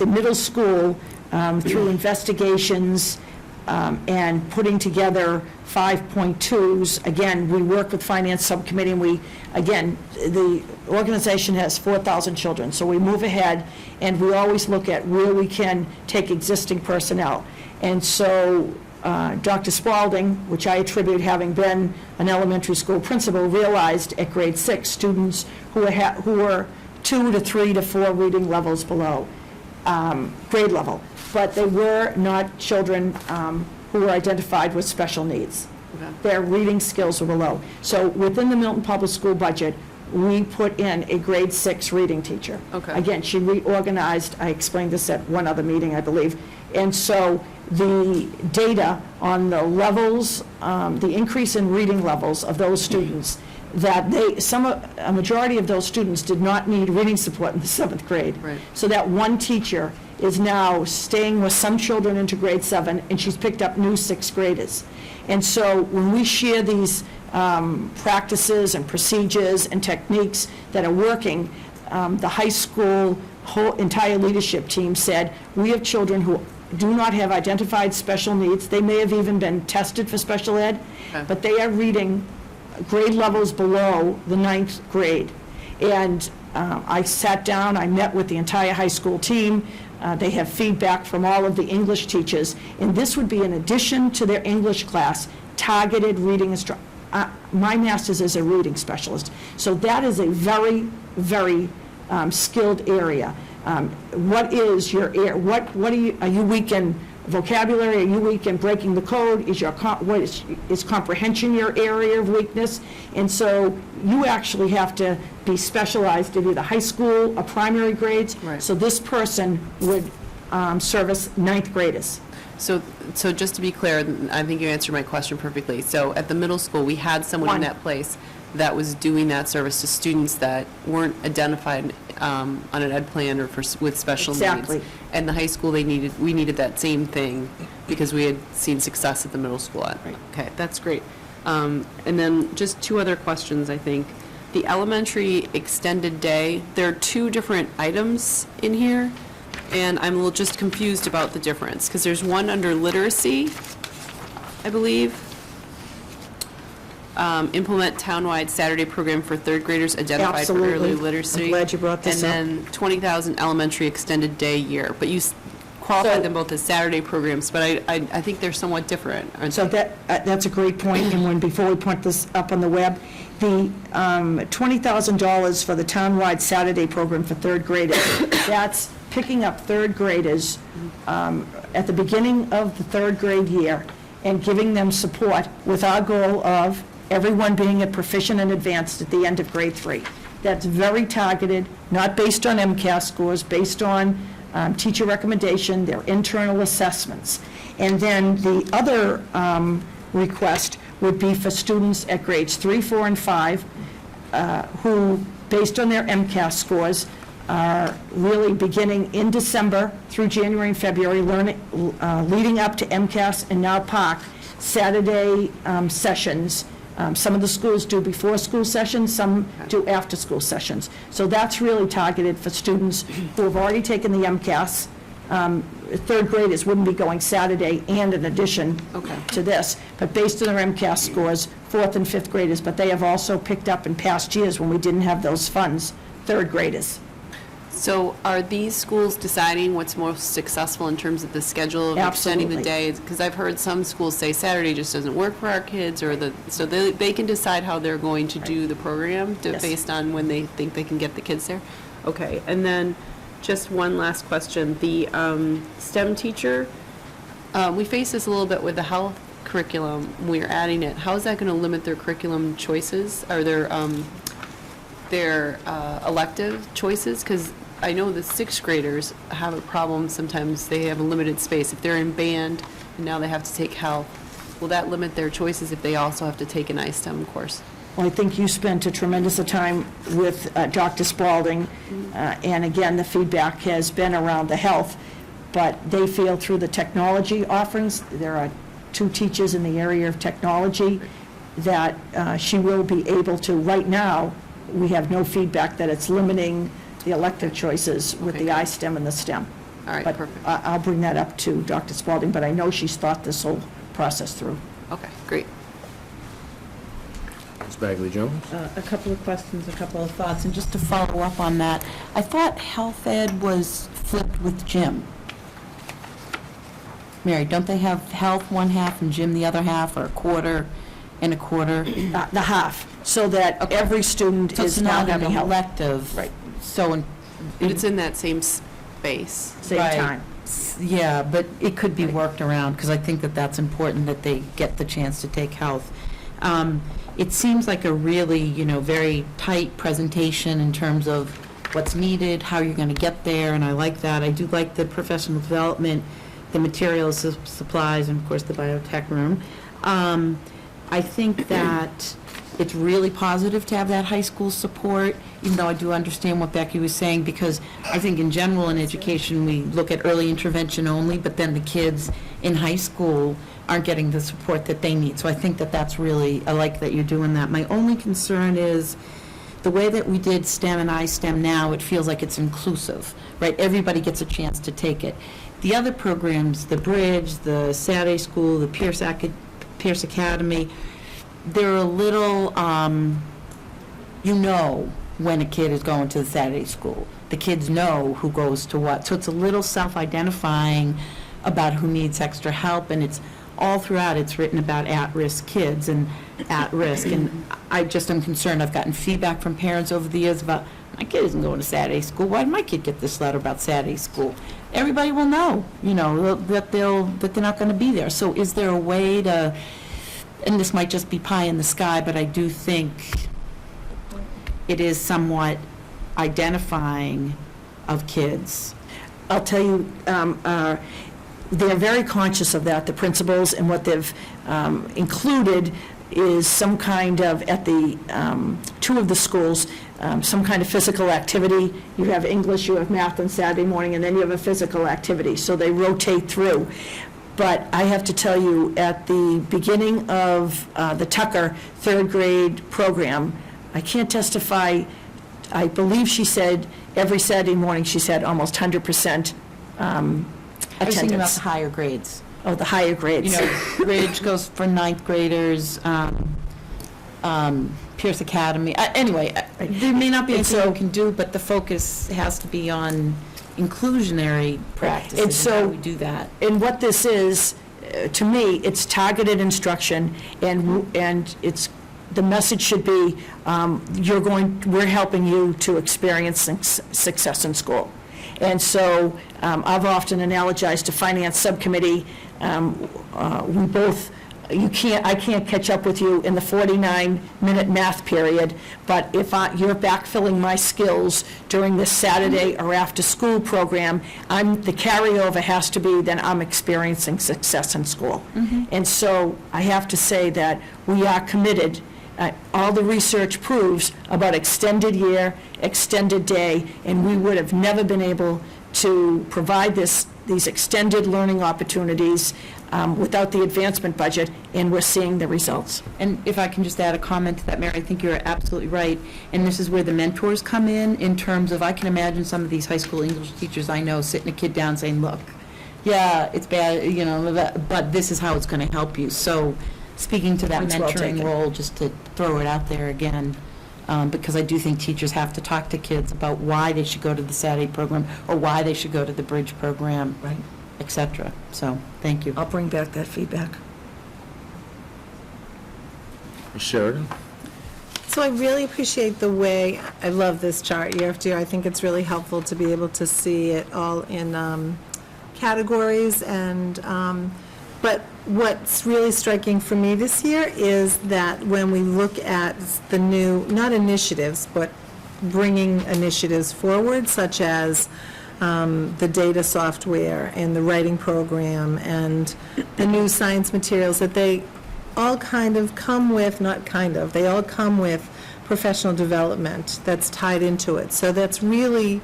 middle school, through investigations and putting together 5.2s, again, we work with Finance Subcommittee, and the organization has 4,000 children, so we move ahead, and we always look at where we can take existing personnel. And so Dr. Spalding, which I attribute having been an elementary school principal, realized at grade 6 students who were 2 to 3 to 4 reading levels below grade level, but they were not children who were identified with special needs. Okay. Their reading skills were below. So within the Milton Public School budget, we put in a grade 6 reading teacher. Okay. Again, she reorganized, I explained this at one other meeting, I believe. And so the data on the levels, the increase in reading levels of those students, that a majority of those students did not need reading support in the 7th grade. Right. So that one teacher is now staying with some children into grade 7, and she's picked up new 6th graders. And so when we share these practices and procedures and techniques that are working, the high school whole entire leadership team said, we have children who do not have identified special needs. They may have even been tested for special ed, Okay. but they are reading grade levels below the 9th grade. And I sat down, I met with the entire high school team. They have feedback from all of the English teachers, and this would be in addition to their English class, targeted reading instruction. My master's is a reading specialist, so that is a very, very skilled area. What is your are you weak in vocabulary? Are you weak in breaking the code? Is comprehension your area of weakness? And so you actually have to be specialized in either high school or primary grades. Right. So this person would service 9th graders. So just to be clear, I think you answered my question perfectly. So at the middle school, we had someone in One. that place that was doing that service to students that weren't identified on an ed plan or with special Exactly. needs. And the high school, we needed that same thing because we had seen success at the middle school. Right. Okay, that's great. And then just 2 other questions, I think. The elementary extended day, there are 2 different items in here, And I'm a little just confused about the difference, because there's one under literacy, I believe. Implement townwide Saturday program for third graders identified for early Absolutely. literacy. I'm glad you brought this up. And then 20,000 elementary extended day year. But you qualified them both as Saturday programs, but I think they're somewhat different, aren't So they? that's a great point, and before we put this up on the web, the $20,000 for the townwide Saturday program for third graders, that's picking up third graders at the beginning of the third grade year and giving them support with our goal of everyone being at proficient and advanced at the end of grade 3. That's very targeted, not based on MCAS scores, based on teacher recommendation, their internal assessments. And then the other request would be for students at grades 3, 4, and 5 who, based on their MCAS scores, are really beginning in December through January and February, leading up to MCAS and now PAC, Saturday sessions. Some of the schools do before school sessions, some do after school sessions. So that's really targeted for students who have already taken the MCAS. Third graders wouldn't be going Saturday and in addition to this, but based on their MCAS scores, fourth and fifth graders, but they have also picked up in past years when we didn't have those funds, third graders. So are these schools deciding what's most successful in terms of the schedule of extending the Absolutely. day? Because I've heard some schools say Saturday just doesn't work for our kids, or so they can decide how they're going to do the program Yes. based on when they think they can get the kids there? Okay, and then just one last question. The STEM teacher, we face this a little bit with the health curriculum. We're adding it. How is that going to limit their curriculum choices? Are their elective choices? Because I know the sixth graders have a problem. Sometimes they have a limited space. If they're in band and now they have to take health, will that limit their choices if they also have to take an iSTEM course? Well, I think you spent a tremendous of time with Dr. Spalding, and again, the feedback has been around the health, but they feel through the technology offerings, there are 2 teachers in the area of technology, that she will be able to, right now, we have no feedback that it's limiting the elective choices with the Okay. iSTEM and the STEM. All right, But perfect. I'll bring that up to Dr. Spalding, but I know she's thought this whole process through. Okay, great. Ms. Bagley Jones? A couple of questions, a couple of thoughts, and just to follow up on that, I thought health ed was flipped with gym. Mary, don't they have health one half and gym the other half, or a quarter and a quarter? The half, so that Okay. every student So it's is now not having an health. elective. Right. So, But it's in that same space. Same Right. time. Yeah, but it could be worked around, because I think that that's important, that they get the chance to take health. It seems like a really, very tight presentation in terms of what's needed, how you're going to get there, and I like that. I do like the professional development, the materials, supplies, and of course, the biotech room. I think that it's really positive to have that high school support, even though I do understand what Becky was saying, because I think in general in education, we look at early intervention only, but then the kids in high school aren't getting the support that they need. So I think that that's really, I like that you're doing that. My only concern is the way that we did STEM and iSTEM now, it feels like it's inclusive, right? Everybody gets a chance to take it. The other programs, the Bridge, the Saturday School, the Pierce Academy, they're a little, when a kid is going to the Saturday school. The kids know who goes to what. So it's a little self-identifying about who needs extra help, and it's all throughout, it's written about at-risk kids and at-risk. And I just am concerned. I've gotten feedback from parents over the years about, my kid isn't going to Saturday school. Why did my kid get this letter about Saturday school? Everybody will know, that they're not going to be there. So is there a way to, and this might just be pie in the sky, but I do think it is somewhat identifying of kids. I'll tell you, they're very conscious of that, the principals, and what they've included is some kind of, at the 2 of the schools, some kind of physical activity. You have English, you have math on Saturday morning, and then you have a physical activity, so they rotate through. But I have to tell you, at the beginning of the Tucker third grade program, I can't testify, I believe she said every Saturday morning, she said almost 100% attendance. I was thinking about the higher grades. Oh, the higher grades. You know, Ridge goes for ninth graders, Pierce Academy. Anyway, there may not be And anything so- you can do, but the focus has to be on inclusionary practices and so- how we do that. And what this is, to me, it's targeted instruction, and it's, the message should be, we're helping you to experience success in school. And so I've often analogized to Finance Subcommittee, we both, I can't catch up with you in the 49-minute math period, but if you're backfilling my skills during this Saturday or after-school program, the carryover has to be that I'm experiencing success in school. And so I have to say that we are committed. All the research proves about extended year, extended day, and we would have never been able to provide these extended learning opportunities without the advancement budget, and we're seeing the results. And if I can just add a comment to that, Mary, I think you're absolutely right. And this is where the mentors come in terms of, I can imagine some of these high school English teachers I know sitting a kid down saying, look, yeah, it's bad, you know, but this is how it's going to help you. So speaking to that Points well mentoring taken. role, just to throw it out there again, because I do think teachers have to talk to kids about why they should go to the Saturday program or why they should go to the Bridge program, Right. et cetera. So, thank you. I'll bring back that feedback. Ms. Sheridan? So I really appreciate the way, I love this chart year after year. I think it's really helpful to be able to see it all in categories and, but what's really striking for me this year is that when we look at the new, not initiatives, but bringing initiatives forward, such as the data software and the writing program and the new science materials, that they all kind of come with, not kind of, they all come with professional development that's tied into it. So that's really,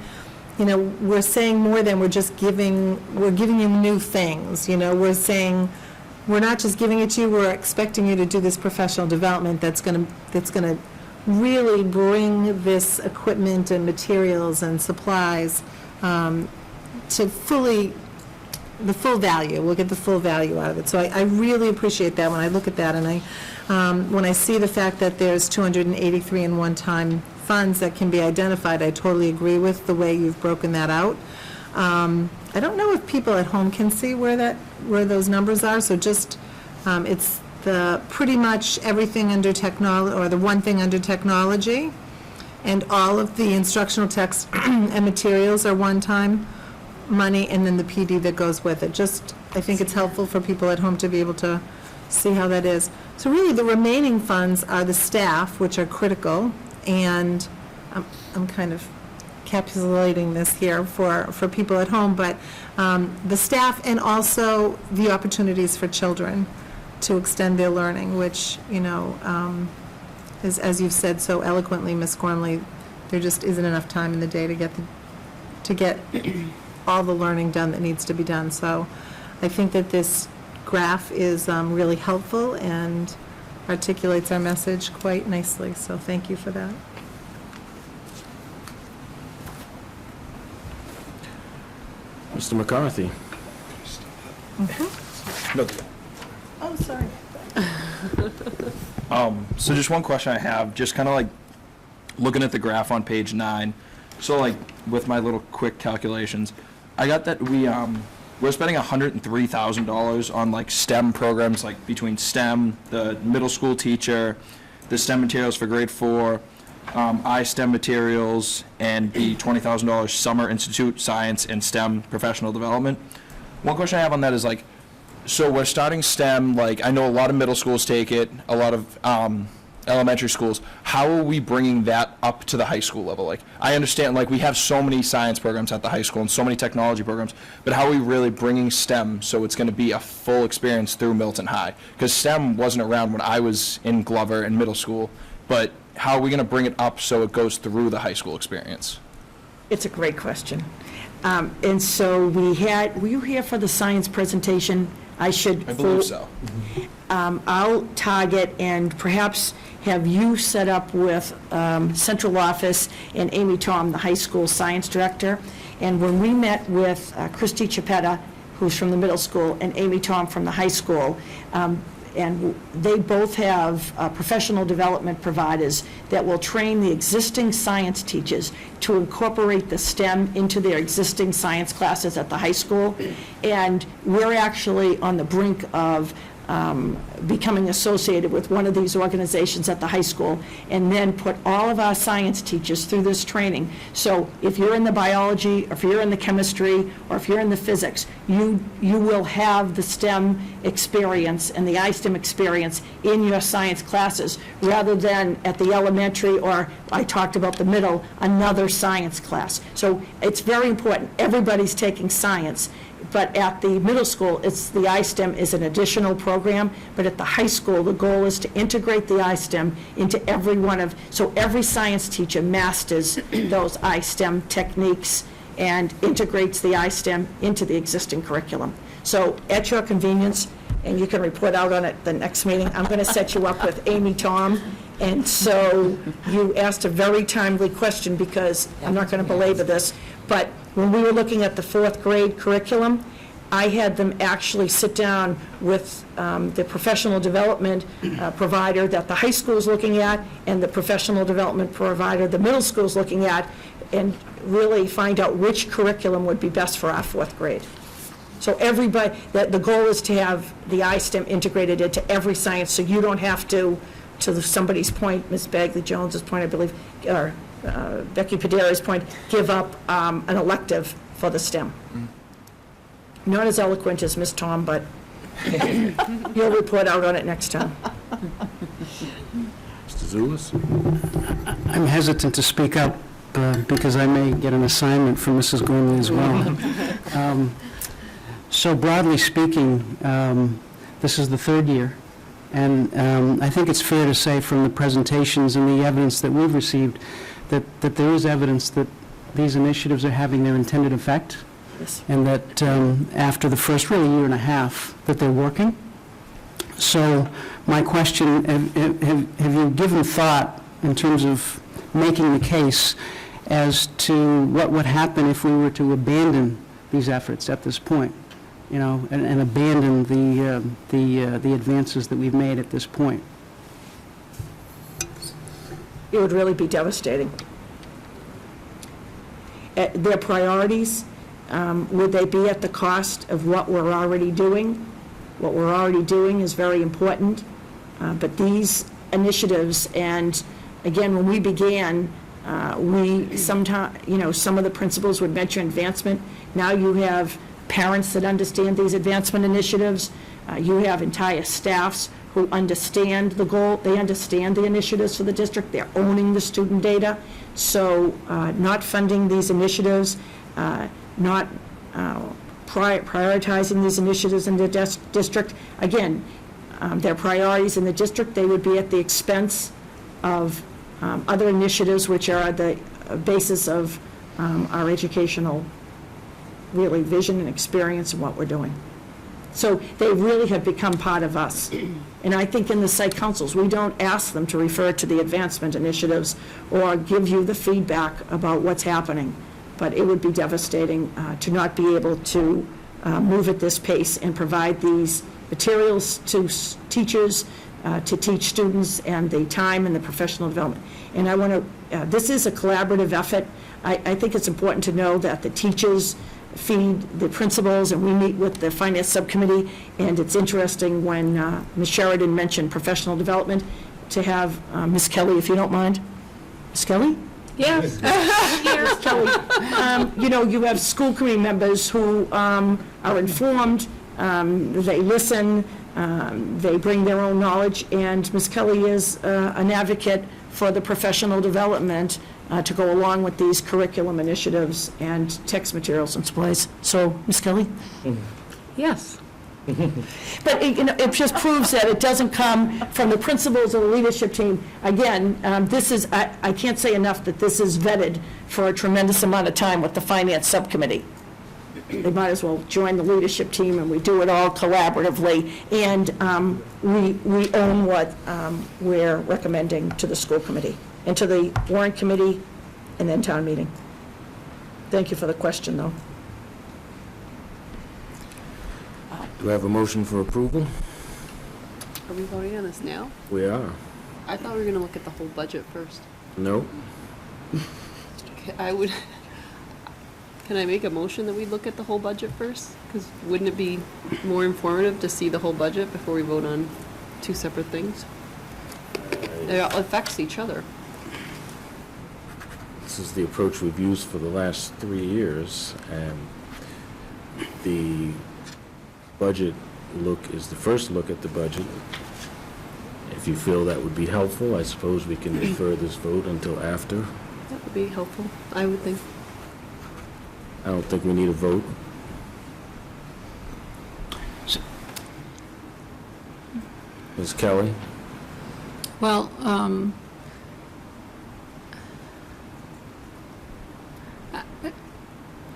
you know, we're saying more than we're just giving you new things, you know, we're saying, we're not just giving it to you, we're expecting you to do this professional development that's gonna really bring this equipment and materials and supplies to the full value. We'll get the full value out of it. So I really appreciate that when I look at that, and when I see the fact that there's 283 in one-time funds that can be identified, I totally agree with the way you've broken that out. I don't know if people at home can see where those numbers are, so just, it's pretty much everything under technology, or the one thing under technology, and all of the instructional text and materials are one-time money, and then the PD that goes with it. Just, I think it's helpful for people at home to be able to see how that is. So really, the remaining funds are the staff, which are critical, and I'm kind of capsulating this here for people at home, but the staff and also the opportunities for children to extend their learning, which, you know, is, as you've said so eloquently, Ms. Gormley, there just isn't enough time in the day to get all the learning done that needs to be done. So I think that this graph is really helpful and articulates our message quite nicely, so thank you for that. Mr. McCarthy? No. Oh, sorry. So just one question I have, just kind of like looking at the graph on page 9. So like with my little quick calculations, I got that we're spending $103,000 on like STEM programs, like between STEM, the middle school teacher, the STEM materials for grade 4, iSTEM materials, and the $20,000 Summer Institute Science and STEM professional development. One question I have on that is like, so we're starting STEM, like I know a lot of middle schools take it, a lot of elementary schools. How are we bringing that up to the high school level? Like, I understand, like, we have so many science programs at the high school and so many technology programs, but how are we really bringing STEM so it's going to be a full experience through Milton High? Because STEM wasn't around when I was in Glover in middle school, but how are we going to bring it up so it goes through the high school experience? It's a great question. And so were you here for the science presentation I should. I believe so. I'll target and perhaps have you set up with central office and Amy Tom, the high school science director. And when we met with Christy Chiapetta, who's from the middle school, and Amy Tom from the high school, and they both have professional development providers that will train the existing science teachers to incorporate the STEM into their existing science classes at the high school. And we're actually on the brink of becoming associated with one of these organizations at the high school, and then put all of our science teachers through this training. So if you're in the biology, or if you're in the chemistry, or if you're in the physics, you will have the STEM experience and the iSTEM experience in your science classes, rather than at the elementary, or I talked about the middle, another science class. So it's very important. Everybody's taking science. But at the middle school, it's the iSTEM is an additional program, but at the high school, the goal is to integrate the iSTEM into every one of, so every science teacher masters those iSTEM techniques and integrates the iSTEM into the existing curriculum. So at your convenience, and you can report out on it the next meeting, I'm going to set you up with Amy Tom. And so you asked a very timely question, because I'm not going to belabor this, but when we were looking at the fourth grade curriculum, I had them actually sit down with the professional development provider that the high school is looking at, and the professional development provider the middle school is looking at, and really find out which curriculum would be best for our fourth grade. So everybody, the goal is to have the iSTEM integrated into every science, so you don't have to somebody's point, Ms. Bagley-Jones's point, I believe, or Becky Padera's point, give up an elective for the STEM. Not as eloquent as Ms. Tom, but you'll report out on it next time. Mr. Zulus? I'm hesitant to speak up because I may get an assignment from Mrs. Gormley as well. So broadly speaking, this is the third year, and I think it's fair to say from the presentations and the evidence that we've received that there is evidence that these initiatives are having their intended effect, Yes. and that after the first really year and a half that they're working. So my question, have you given thought in terms of making the case as to what would happen if we were to abandon these efforts at this point, you know, and abandon the advances that we've made at this point? It would really be devastating. Their priorities, would they be at the cost of what we're already doing? What we're already doing is very important, but these initiatives, and again, when we began, some of the principals would mention advancement. Now you have parents that understand these advancement initiatives. You have entire staffs who understand the goal, they understand the initiatives for the district, they're owning the student data. So not funding these initiatives, not prioritizing these initiatives in the district, again, their priorities in the district, they would be at the expense of other initiatives which are the basis of our educational, really, vision and experience of what we're doing. So they really have become part of us. And I think in the site councils, we don't ask them to refer to the advancement initiatives or give you the feedback about what's happening. But it would be devastating to not be able to move at this pace and provide these materials to teachers, to teach students, and the time and the professional development. And I want to, this is a collaborative effort. I think it's important to know that the teachers feed the principals, and we meet with the finance subcommittee, and it's interesting when Ms. Sheridan mentioned professional development, to have Ms. Kelly, if you don't mind. Ms. Kelly? Yes. Ms. Kelly, you know, you have school committee members who are informed, they listen, they bring their own knowledge, and Ms. Kelly is an advocate for the professional development to go along with these curriculum initiatives and text materials and supplies. So, Ms. Kelly? Yes. But, you know, it just proves that it doesn't come from the principals or the leadership team. Again, this is, I can't say enough that this is vetted for a tremendous amount of time with the finance subcommittee. they might as well join the leadership team, and we do it all collaboratively, and we own what we're recommending to the school committee, and to the warrant committee, and then town meeting. Thank you for the question, though. Do I have a motion for approval? Are we voting on this now? We are. I thought we were going to look at the whole budget first. No? Can I make a motion that we look at the whole budget first? Because wouldn't it be more informative to see the whole budget before we vote on two separate things? It all affects each other. This is the approach we've used for the last 3 years, and the budget look is the first look at the budget. If you feel that would be helpful, I suppose we can defer this vote until after. That would be helpful, I would think. I don't think we need a vote. Ms. Kelly? Well,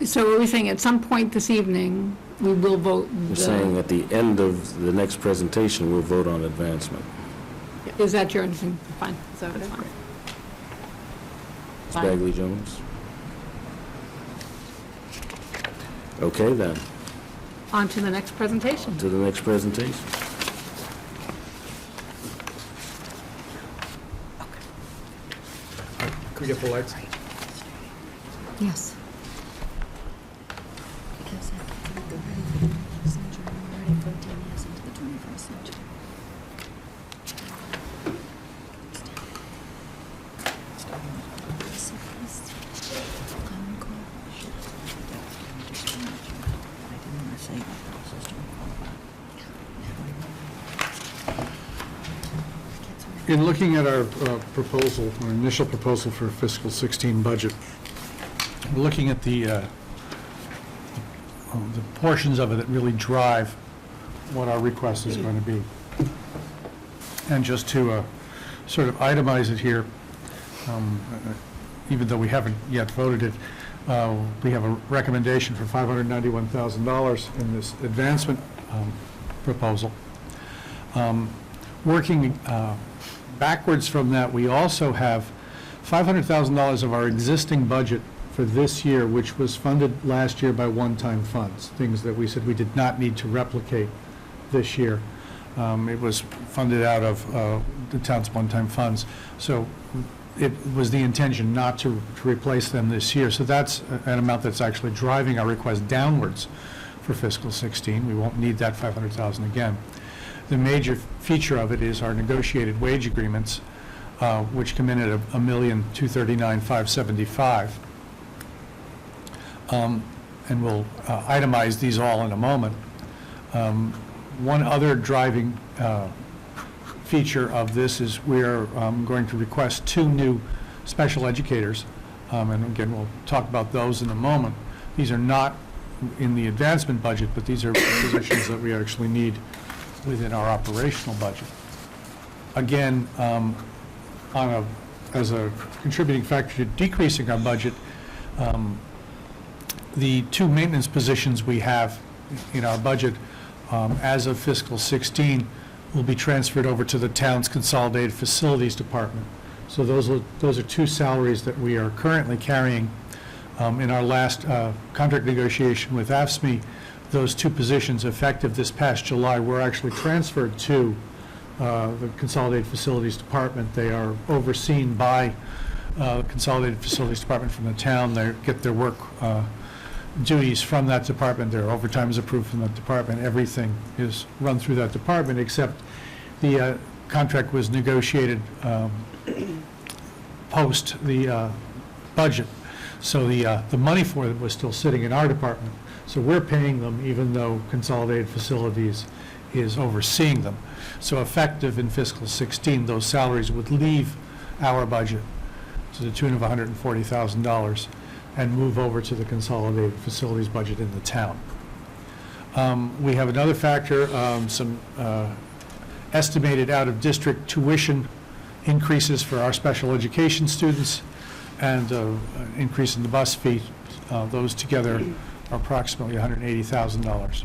so are we saying at some point this evening, we will vote We're saying at the end of the next presentation, we'll vote on advancement. Is that your understanding? Fine. Is that That's okay? fine. Ms. Fine. Bagley Jones? Okay, then, On to the next presentation. to the next presentation. Could we get the lights? Yes. Because after the 21st century, we're already 14 years into the 21st century. In looking at our proposal, our initial proposal for fiscal 16 budget, we're looking at the portions of it that really drive what our request is going to be. And just to sort of itemize it here, even though we haven't yet voted it, we have a recommendation for $591,000 in this advancement proposal. Working backwards from that, we also have $500,000 of our existing budget for this year, which was funded last year by one-time funds, things that we said we did not need to replicate this year. It was funded out of the town's one-time funds. So it was the intention not to replace them this year. So that's an amount that's actually driving our request downwards for fiscal 16. We won't need that $500,000 again. The major feature of it is our negotiated wage agreements, which come in at $1,239,575. And we'll itemize these all in a moment. One other driving feature of this is we're going to request 2 new special educators. And again, we'll talk about those in a moment. These are not in the advancement budget, but these are positions that we actually need within our operational budget. Again, as a contributing factor to decreasing our budget, the 2 maintenance positions we have in our budget as of fiscal 16 will be transferred over to the town's consolidated facilities department. So those are 2 salaries that we are currently carrying. In our last contract negotiation with AFSCME, those 2 positions, effective this past July, were actually transferred to the Consolidated Facilities Department. They are overseen by the Consolidated Facilities Department from the town. They get their work duties from that department. Their overtime is approved from that department. Everything is run through that department, except the contract was negotiated post the budget. So the money for it was still sitting in our department. So we're paying them even though Consolidated Facilities is overseeing them. So effective in fiscal 16, those salaries would leave our budget to the tune of $140,000 and move over to the Consolidated Facilities budget in the town. We have another factor, some estimated out-of-district tuition increases for our special education students and increase in the bus fee. Those together approximately $180,000.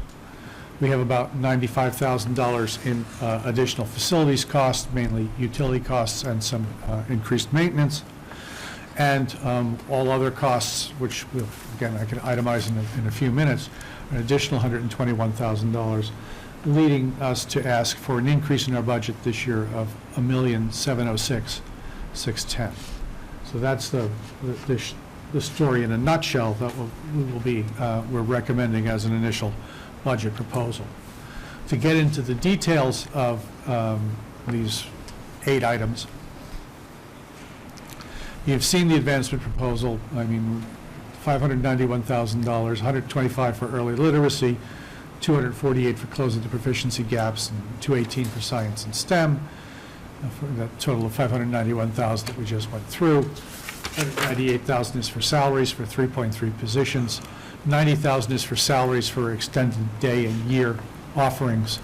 We have about $95,000 in additional facilities costs, mainly utility costs and some increased maintenance. And all other costs, which, again, I can itemize in a few minutes, an additional $121,000, leading us to ask for an increase in our budget this year of $1,706,610. So that's the story in a nutshell that we're recommending as an initial budget proposal. To get into the details of these 8 items, you've seen the advancement proposal. I mean, $591,000, $125 for early literacy, $248 for closing the proficiency gaps, and $218 for science and STEM, for that total of $591,000 that we just went through. $198,000 is for salaries for 3.3 positions. $90,000 is for salaries for extended day and year offerings,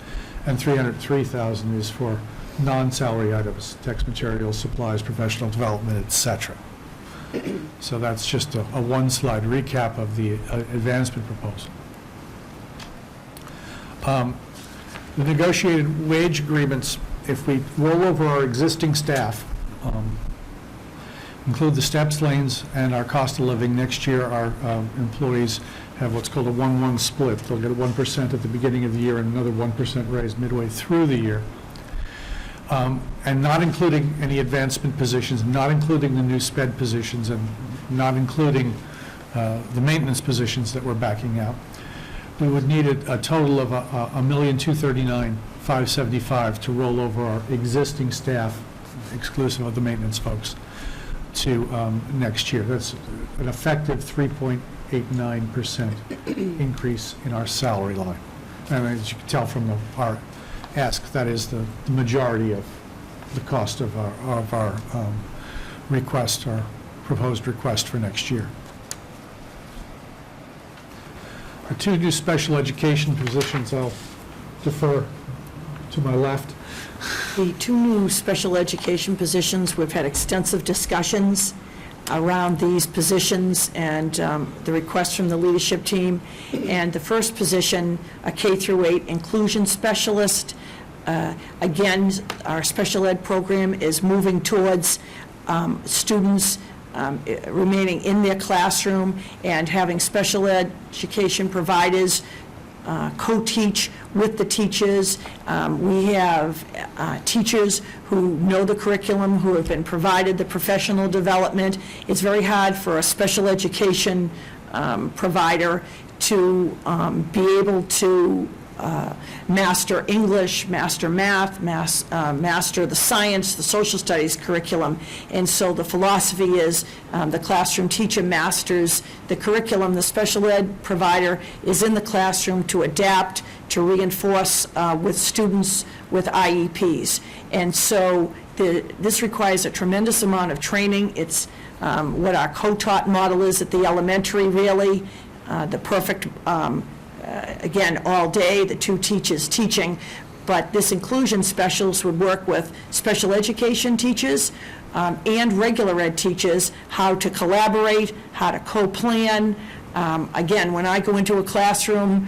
and $303,000 is for non-salary items, text materials, supplies, professional development, etc. So that's just a one-slide recap of the advancement proposal. The negotiated wage agreements, if we roll over our existing staff, include the steps, lanes, and our cost of living, next year our employees have what's called a 1-1 split. They'll get 1% at the beginning of the year and another 1% raise midway through the year. And not including any advancement positions, not including the new SPED positions, and not including the maintenance positions that we're backing out, we would need a total of $1,239,575 to roll over our existing staff, exclusive of the maintenance folks, to next year. That's an effective 3.89% increase in our salary line. And as you can tell from our ask, that is the majority of the cost of our request, our proposed request for next year. Our 2 new special education positions, I'll defer to my left. The 2 new special education positions, we've had extensive discussions around these positions and the request from the leadership team. And the first position, a K-8 inclusion specialist. Again, our special ed program is moving towards students remaining in their classroom and having special education providers co-teach with the teachers. We have teachers who know the curriculum, who have been provided the professional development. It's very hard for a special education provider to be able to master English, master math, master the science, the social studies curriculum. And so the philosophy is the classroom teacher masters the curriculum. The special ed provider is in the classroom to adapt, to reinforce with students with IEPs. And so this requires a tremendous amount of training. It's what our co-taught model is at the elementary, really. The perfect again, all day, the 2 teachers teaching, but this inclusion specialist would work with special education teachers and regular ed teachers, how to collaborate, how to co-plan. Again, when I go into a classroom,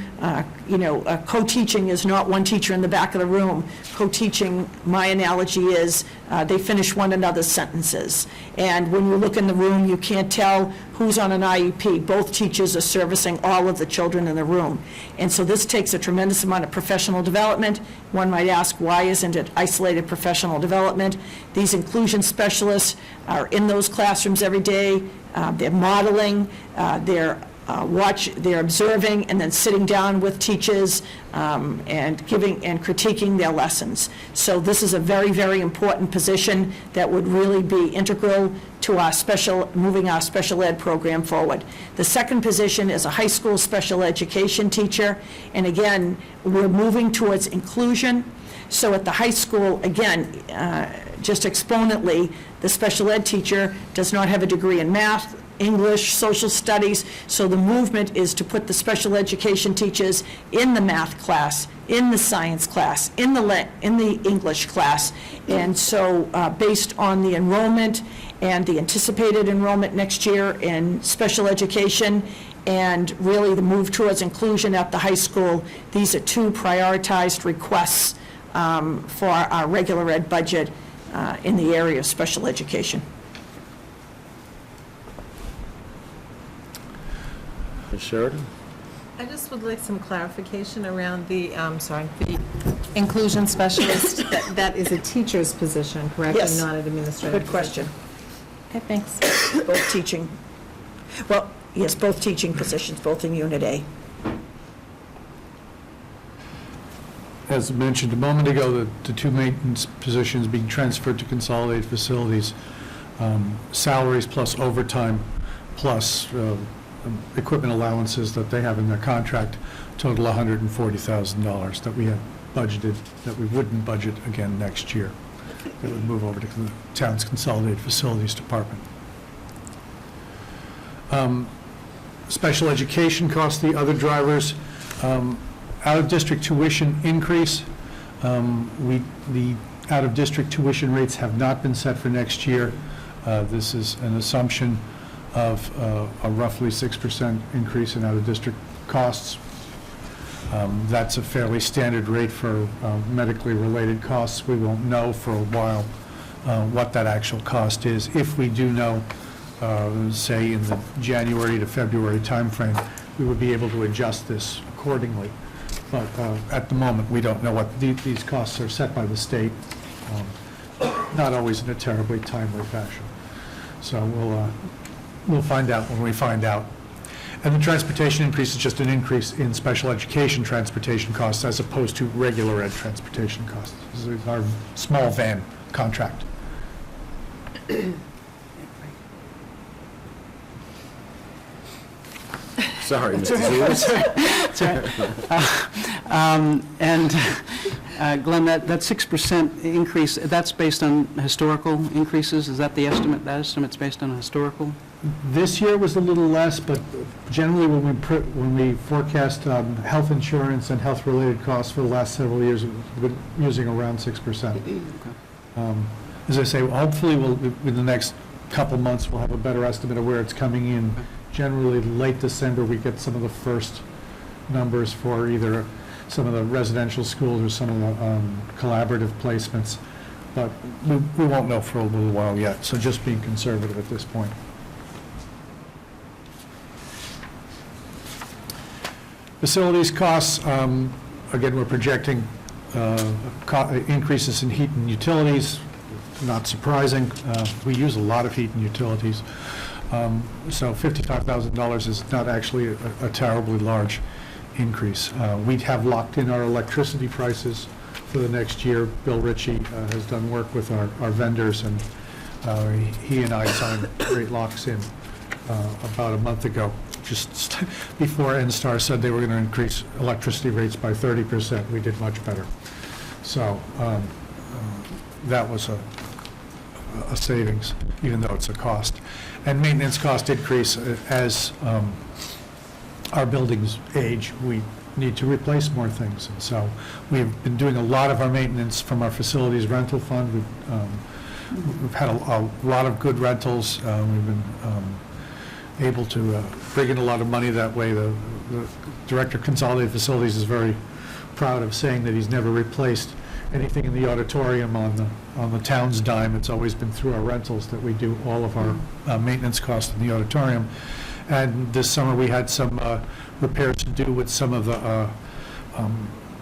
co-teaching is not one teacher in the back of the room. Co-teaching, my analogy is, they finish one another's sentences. And when you look in the room, you can't tell who's on an IEP. Both teachers are servicing all of the children in the room. And so this takes a tremendous amount of professional development. One might ask, why isn't it isolated professional development? These inclusion specialists are in those classrooms every day. They're modeling, they're observing, and then sitting down with teachers and giving and critiquing their lessons. So this is a very, very important position that would really be integral to our moving our special ed program forward. The second position is a high school special education teacher, and again, we're moving towards inclusion. So at the high school, again, just exponently, the special ed teacher does not have a degree in math, English, social studies. So the movement is to put the special education teachers in the math class, in the science class, in the English class. And so based on the enrollment and the anticipated enrollment next year in special education and really the move towards inclusion at the high school, these are two prioritized requests for our regular ed budget in the area of special education. Ms. Sheridan? I just would like some clarification around the, the inclusion specialist. That is a teacher's position, correct? Yes. And not an administrative Good question. position. Okay, thanks. Both teaching, well, yes, both teaching positions, both in Unit A. As mentioned a moment ago, the two maintenance positions being transferred to consolidated facilities, salaries plus overtime plus equipment allowances that they have in their contract total $140,000 that we had budgeted, that we wouldn't budget again next year. It would move over to the town's consolidated facilities department. Special education costs, the other drivers, out-of-district tuition increase. The out-of-district tuition rates have not been set for next year. This is an assumption of a roughly 6% increase in out-of-district costs. That's a fairly standard rate for medically related costs. We won't know for a while what that actual cost is. If we do know, say in the January to February timeframe, we would be able to adjust this accordingly. But at the moment, we don't know what these costs are set by the state, not always in a terribly timely fashion. So we'll find out when we find out. And the transportation increase is just an increase in special education transportation costs as opposed to regular ed transportation costs. This is our small van contract. Sorry, Mr. Zulus. And Glenn, that 6% increase, that's based on historical increases? Is that the estimate? That estimate's based on historical? This year was a little less, but generally when we forecast health insurance and health-related costs for the last several years, we've been using around 6%. As I say, hopefully in the next couple months, we'll have a better estimate of where it's coming in. Generally, late December, we get some of the first numbers for either some of the residential schools or some of the collaborative placements, but we won't know for a little while yet, so just being conservative at this point. Facilities costs, again, we're projecting increases in heat and utilities, not surprising. We use a lot of heat and utilities. So $55,000 is not actually a terribly large increase. We have locked in our electricity prices for the next year. Bill Ritchie has done work with our vendors, and he and I signed rate locks in about a month ago, just before NSTAR said they were going to increase electricity rates by 30%. We did much better. So that was a savings, even though it's a cost. And maintenance cost increase as our buildings age. We need to replace more things. And so we've been doing a lot of our maintenance from our facilities rental fund. We've had a lot of good rentals. We've been able to bring in a lot of money that way. The director of consolidated facilities is very proud of saying that he's never replaced anything in the auditorium on the town's dime. It's always been through our rentals that we do all of our maintenance costs in the auditorium. And this summer we had some repairs to do with some of the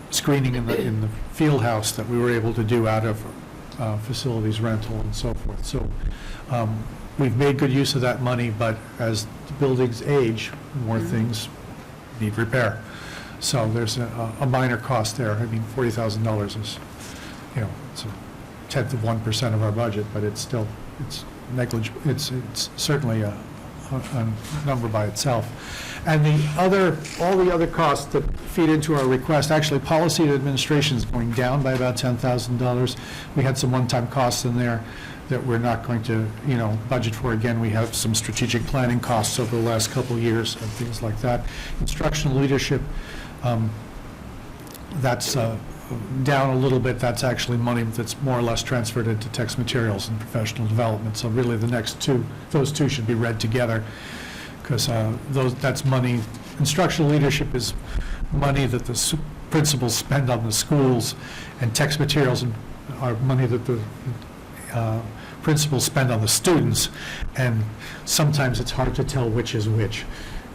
screening in the field house that we were able to do out of facilities rental and so forth. So we've made good use of that money, but as the buildings age, more things need repair. So there's a minor cost there. I mean, $40,000 is, it's a tenth of 1% of our budget, but it's still, it's negligible. It's certainly a number by itself. And all the other costs that feed into our request, actually policy and administration is going down by about $10,000. We had some one-time costs in there. that we're not going to, budget for. Again, we have some strategic planning costs over the last couple of years and things like that. Instructional leadership, that's down a little bit. That's actually money that's more or less transferred into text materials and professional development. So really those two should be read together, because that's money. Instructional leadership is money that the principals spend on the schools, and text materials are money that the principals spend on the students, and sometimes it's hard to tell which is which.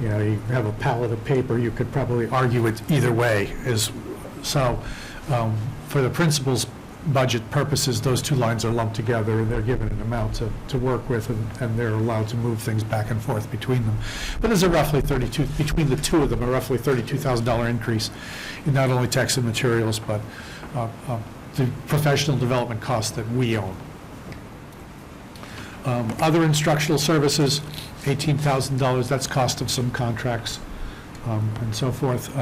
You have a palette of paper, you could probably argue it either way. For the principal's budget purposes, those two lines are lumped together, and they're given an amount to work with, and they're allowed to move things back and forth between them. But there's a roughly between the two of them, a roughly $32,000 increase in not only text and materials, but the professional development costs that we own. Other instructional services, $18,000, that's cost of some contracts, and so forth.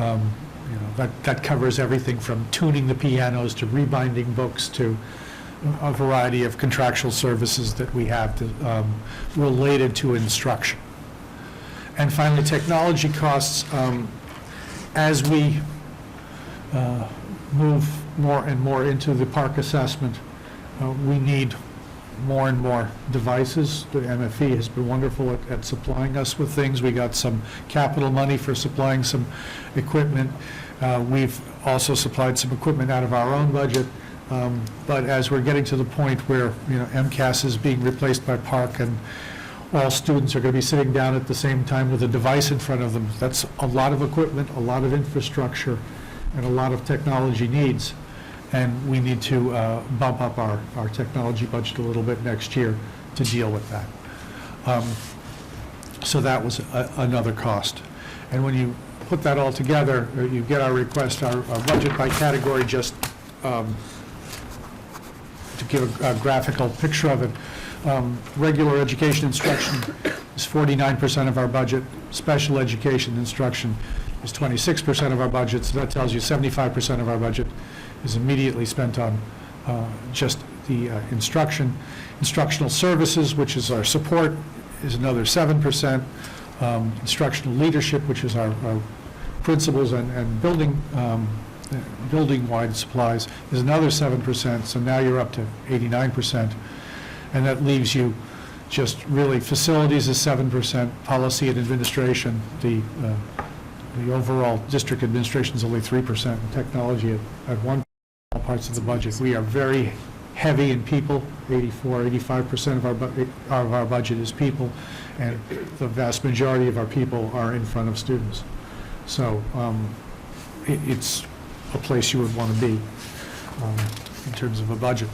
That covers everything from tuning the pianos to rebinding books to a variety of contractual services that we have related to instruction. And finally, technology costs. As we move more and more into the park assessment, we need more and more devices. The MFE has been wonderful at supplying us with things. We got some capital money for supplying some equipment. We've also supplied some equipment out of our own budget. But as we're getting to the point where, MCAS is being replaced by Park, and all students are going to be sitting down at the same time with a device in front of them, that's a lot of equipment, a lot of infrastructure, and a lot of technology needs. And we need to bump up our technology budget a little bit next year to deal with that. So that was another cost. And when you put that all together, you get our request, our budget by category, just to give a graphical picture of it. Regular education instruction is 49% of our budget. Special education instruction is 26% of our budget. So that tells you 75% of our budget is immediately spent on just the instruction. Instructional services, which is our support, is another 7%. Instructional leadership, which is our principals and building-wide supplies, is another 7%. So now you're up to 89%. And that leaves you just really facilities is 7%, policy and administration, the overall district administration is only 3%, and technology at 1% parts of the budget. We are very heavy in people. 85% of our budget is people, and the vast majority of our people are in front of students. So it's a place you would want to be in terms of a budget.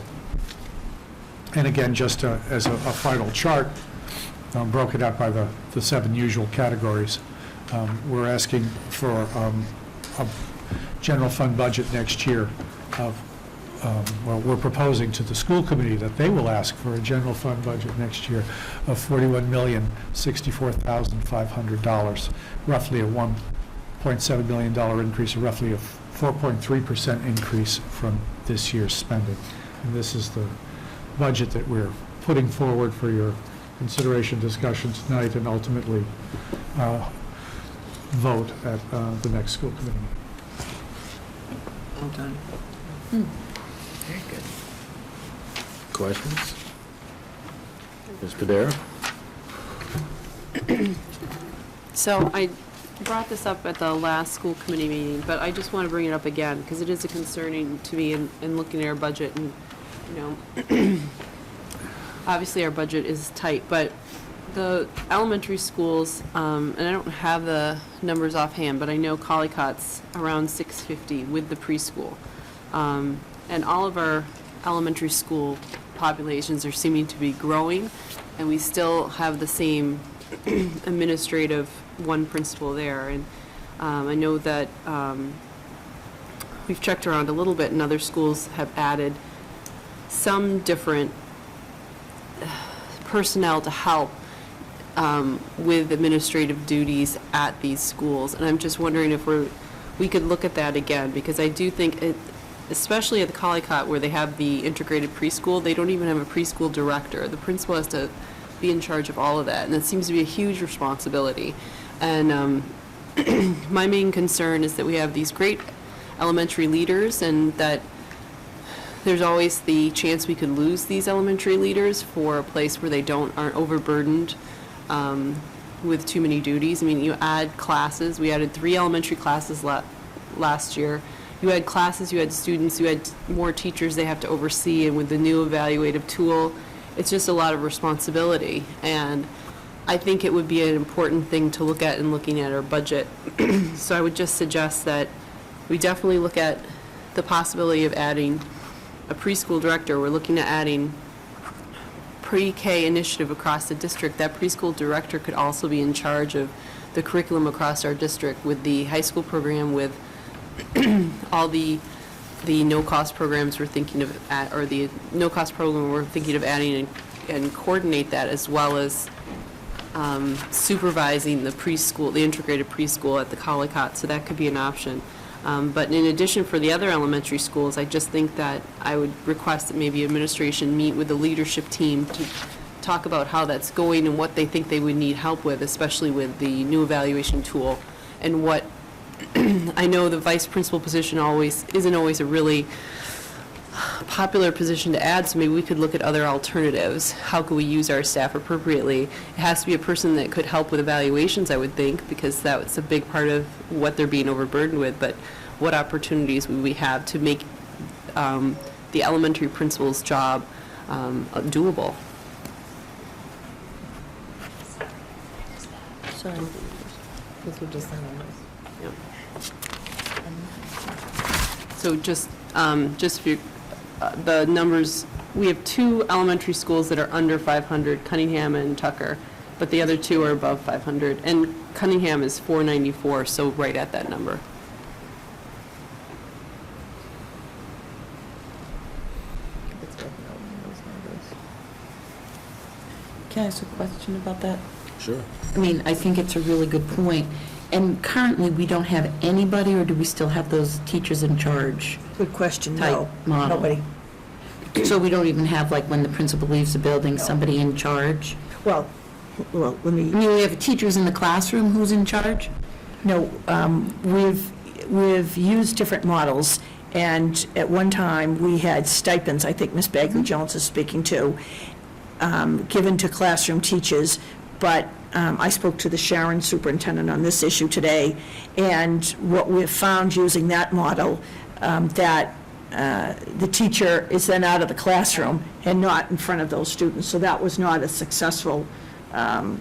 And again, just as a final chart, broken out by the 7 usual categories, we're asking for a general fund budget next year of, we're proposing to the school committee that they will ask for a general fund budget next year of $41,064,500, roughly a $1.7 million increase, or roughly a 4.3% increase from this year's spending. And this is the budget that we're putting forward for your consideration, discussion tonight, and ultimately vote at the next school committee meeting. Well done. Very good. Questions? Ms. Padera? So I brought this up at the last school committee meeting, but I just want to bring it up again, because it is concerning to me in looking at our budget, and, obviously our budget is tight, but the elementary schools, and I don't have the numbers offhand, but I know Collicott's around $650 with the preschool. And all of our elementary school populations are seeming to be growing, and we still have the same administrative one principal there. And I know that we've checked around a little bit, and other schools have added some different personnel to help with administrative duties at these schools. And I'm just wondering if we could look at that again, because I do think especially at the Collycott where they have the integrated preschool, they don't even have a preschool director. The principal has to be in charge of all of that, and that seems to be a huge responsibility. And my main concern is that we have these great elementary leaders, and that there's always the chance we could lose these elementary leaders for a place where they aren't overburdened with too many duties. I mean, you add classes. We added 3 elementary classes last year. You had classes, you had students, you had more teachers they have to oversee, and with the new evaluative tool, it's just a lot of responsibility. And I think it would be an important thing to look at in looking at our budget. So I would just suggest that we definitely look at the possibility of adding a preschool director. We're looking at adding pre-K initiative across the district. That preschool director could also be in charge of the curriculum across our district with the high school program, with all the no-cost programs we're thinking of, or the no-cost program we're thinking of adding, and coordinate that, as well as supervising the preschool, the integrated preschool at the Collycott. So that could be an option. But in addition, for the other elementary schools, I just think that I would request that maybe administration meet with the leadership team to talk about how that's going and what they think they would need help with, especially with the new evaluation tool. And what I know the vice principal position isn't always a really popular position to add, so maybe we could look at other alternatives. How could we use our staff appropriately? It has to be a person that could help with evaluations, I would think, because that's a big part of what they're being overburdened with. But what opportunities would we have to make the elementary principal's job doable? Sorry. Because we're just on this. Yep. So just for the numbers, we have 2 elementary schools that are under 500, Cunningham and Tucker, but the other 2 are above 500, and Cunningham is 494, so right at that number. Can I ask a question about that? Sure. I mean, I think it's a really good point. And currently, we don't have anybody, or do we still have those teachers in charge? Good question, Type no, model. nobody. So we don't even have, like, when the principal leaves the building, somebody in charge? Well, let I me, mean, we have teachers in the classroom who's in charge? no, we've used different models, and at one time, we had stipends, I think Ms. Bagley-Jones is speaking to, given to classroom teachers, but I spoke to the Sharon superintendent on this issue today, and what we've found using that model, that the teacher is then out of the classroom and not in front of those students. So that was not a successful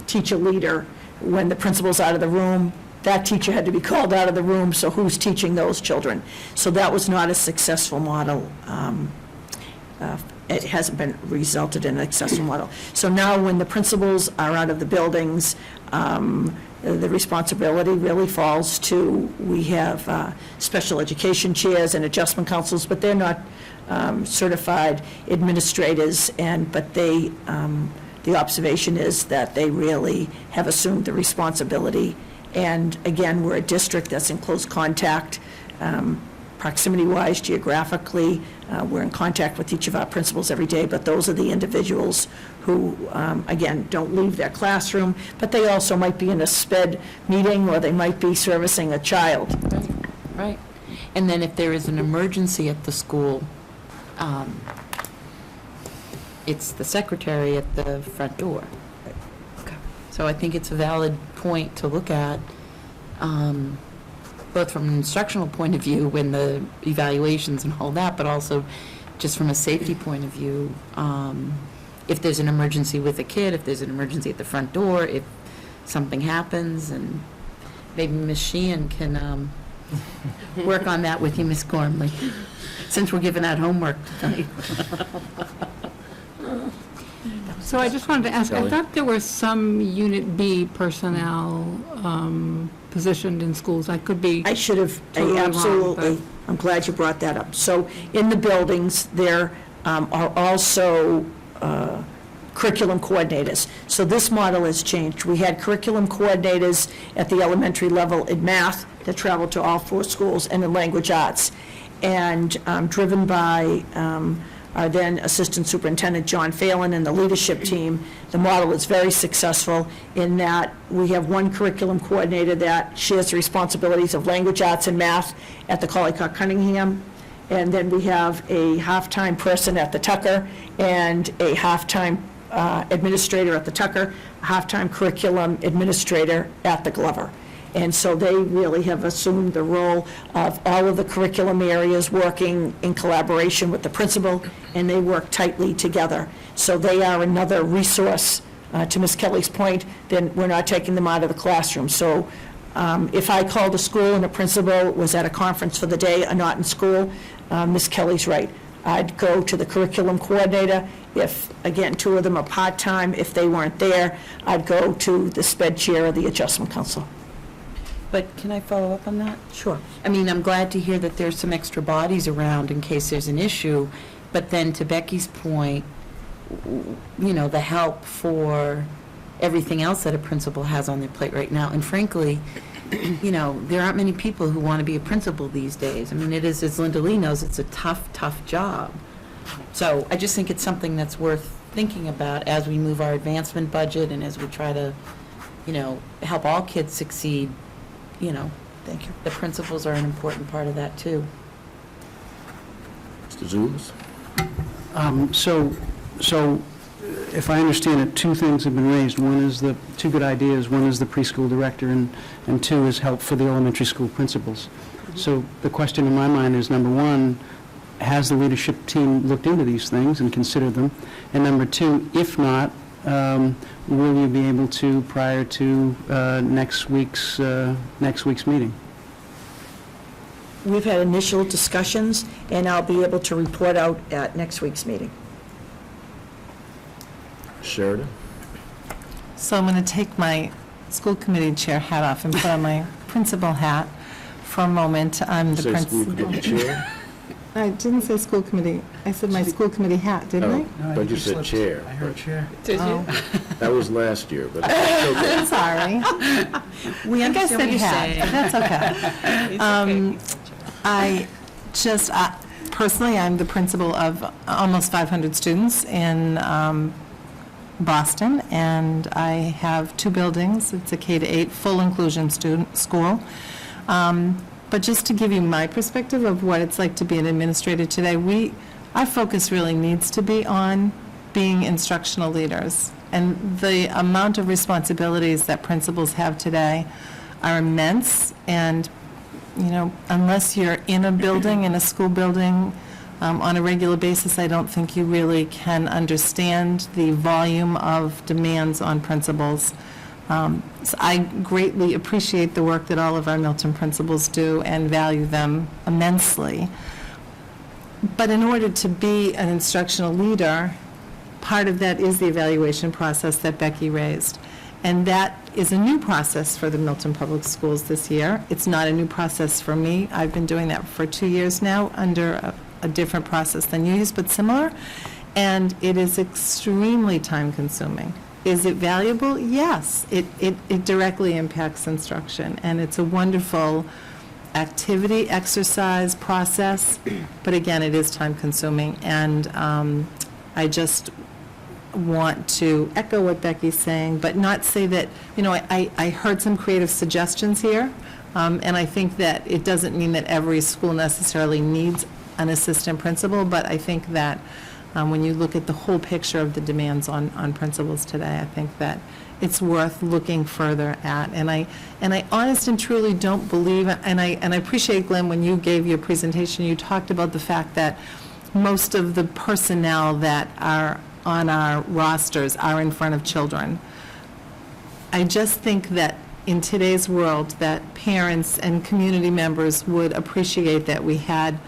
teacher leader. When the principal's out of the room, that teacher had to be called out of the room, so who's teaching those children? So that was not a successful model. It hasn't been resulted in an successful model. So now when the principals are out of the buildings, the responsibility really falls to, we have special education chairs and adjustment councils, but they're not certified administrators, but they, the observation is that they really have assumed the responsibility. And again, we're a district that's in close contact, proximity-wise, geographically. We're in contact with each of our principals every day, but those are the individuals who, again, don't leave their classroom, but they also might be in a SPED meeting, or they might be servicing a child. Right. And then if there is an emergency at the school, it's the secretary at the front door. So I think it's a valid point to look at, both from an instructional point of view when the evaluations and all that, but also just from a safety point of view. If there's an emergency with a kid, if there's an emergency at the front door, if something happens, and maybe Ms. Sheehan can work on that with you, Ms. Gormley, since we're giving out homework tonight. So I just wanted to ask, I Shelley? thought there were some Unit B personnel positioned in schools. I could be, I should have, Totally wrong, absolutely, but- I'm glad you brought that up. So in the buildings, there are also curriculum coordinators. So this model has changed. We had curriculum coordinators at the elementary level in math that traveled to all 4 schools, and in language arts. and driven by our then Assistant Superintendent John Phelan and the leadership team. The model is very successful in that we have one curriculum coordinator that shares the responsibilities of language arts and math at the Collycock Cunningham, and then we have a half-time person at the Tucker and a half-time administrator at the Tucker, a half-time curriculum administrator at the Glover. And so they really have assumed the role of all of the curriculum areas, working in collaboration with the principal, and they work tightly together. So they are another resource, to Ms. Kelly's point, then we're not taking them out of the classroom. So if I called a school and a principal was at a conference for the day or not in school, Ms. Kelly's right. I'd go to the curriculum coordinator. If, again, two of them are part-time, if they weren't there, I'd go to the sped chair of the adjustment council. But can I follow up on that? Sure. I mean, I'm glad to hear that there's some extra bodies around in case there's an issue, but then to Becky's point, you know, the help for everything else that a principal has on their plate right now, and frankly, you know, there aren't many people who want to be a principal these days. I mean, it is, as Linda Lee knows, it's a tough, tough job. So I just think it's something that's worth thinking about as we move our advancement budget and as we try to, you know, help all kids succeed. You know, Thank you. the principals are an important part of that, too. Mr. Zulus? So if I understand it, two things have been raised. One is the, two good ideas. One is the preschool director, and two is help for the elementary school principals. So the question in my mind is, number one, has the leadership team looked into these things and considered them? And number two, if not, will you be able to prior to next week's meeting? We've had initial discussions, and I'll be able to report out at next week's meeting. Sheridan? So I'm going to take my school committee chair hat off and put on my principal hat for a moment. I'm the Say school principal. committee chair? I didn't say school committee. I said my school committee hat, didn't I? Oh, but you said chair. I heard chair. Did you? That was last year, but it's okay. Sorry. We I guess understand what it you're had. saying. That's okay. I just, personally, I'm the principal of almost 500 students in Boston, and I have two buildings. It's a K-8 full inclusion student school. But just to give you my perspective of what it's like to be an administrator today, our focus really needs to be on being instructional leaders. And the amount of responsibilities that principals have today are immense, and, you know, unless you're in a building, in a school building, on a regular basis, I don't think you really can understand the volume of demands on principals. So I greatly appreciate the work that all of our Milton principals do and value them immensely. But in order to be an instructional leader, part of that is the evaluation process that Becky raised. And that is a new process for the Milton Public Schools this year. It's not a new process for me. I've been doing that for 2 years now under a different process than you use, but similar. And it is extremely time-consuming. Is it valuable? Yes. It directly impacts instruction, and it's a wonderful activity, exercise, process, but again, it is time-consuming. And I just want to echo what Becky's saying, but not say that, you know, I heard some creative suggestions here, and I think that it doesn't mean that every school necessarily needs an assistant principal, but I think that when you look at the whole picture of the demands on principals today, I think that it's worth looking further at. And I honest and truly don't believe, and I appreciate, Glenn, when you gave your presentation, you talked about the fact that most of the personnel that are on our rosters are in front of children. I just think that in today's world, that parents and community members would appreciate that we had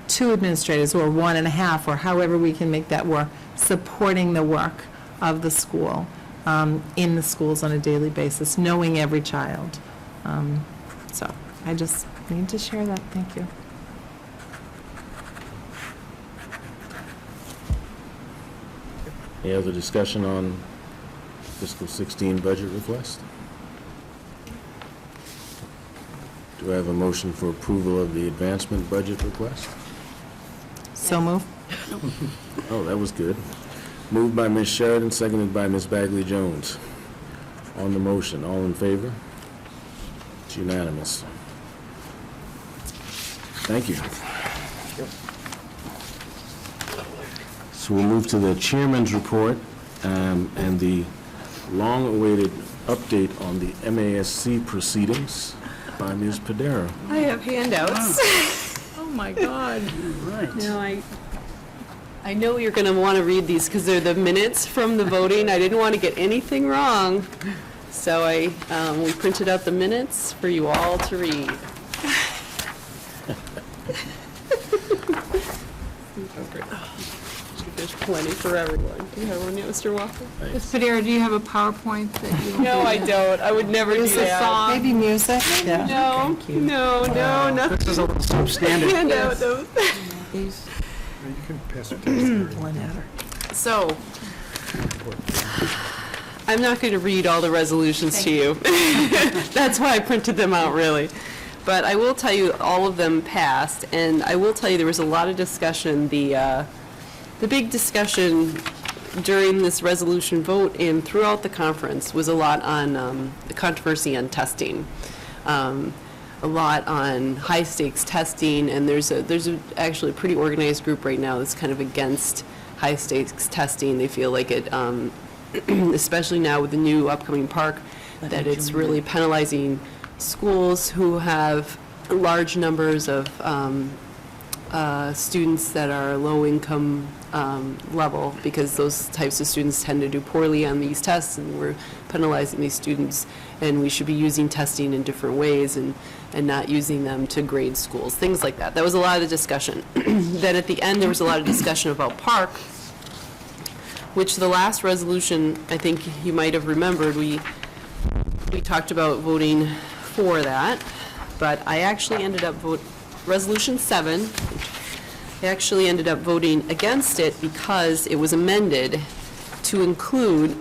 two administrators, or 1.5, or however we can make that work, supporting the work of the school in the schools on a daily basis, knowing every child. So I just need to share that. Thank you. Any other discussion on fiscal 16 budget request? Do Do I have a motion for approval of the advancement budget request? So move. Oh, that was good. Moved by Ms. Sheridan, seconded by Ms. Bagley Jones. On the motion, all in favor? It's unanimous. Thank you. So we'll move to the chairman's report and the long-awaited update on the MASC proceedings by Ms. Padera. I have handouts. Oh, my God. No, I know you're going to want to read these because they're the minutes from the voting. I didn't want to get anything wrong. So we printed out the minutes for you all to read. There's plenty for everyone. Do you have one yet, Mr. Walker? Ms. Padera, do you have a PowerPoint that you? No, I don't. I would never do Is the that. song? Maybe music? Yeah. No, no, nothing. This is a little substandard. Hand out those. You can pass it to So, I'm not going to read all the resolutions to you. That's why I printed them out, really. But I will tell you, all of them passed, and I will tell you there was a lot of discussion. The big discussion during this resolution vote and throughout the conference was a lot on the controversy on testing. A lot on high-stakes testing, and there's actually a pretty organized group right now that's kind of against high-stakes testing. They feel like it, especially now with the new upcoming park, that it's really penalizing schools who have large numbers of students that are low-income level, because those types of students tend to do poorly on these tests, and we're penalizing these students, and we should be using testing in different ways and not using them to grade schools, things like that. That was a lot of the discussion. Then at the end, there was a lot of discussion about park, which the last resolution, I think you might have remembered, we talked about voting for that, but I actually ended up Resolution 7, I actually ended up voting against it because it was amended to include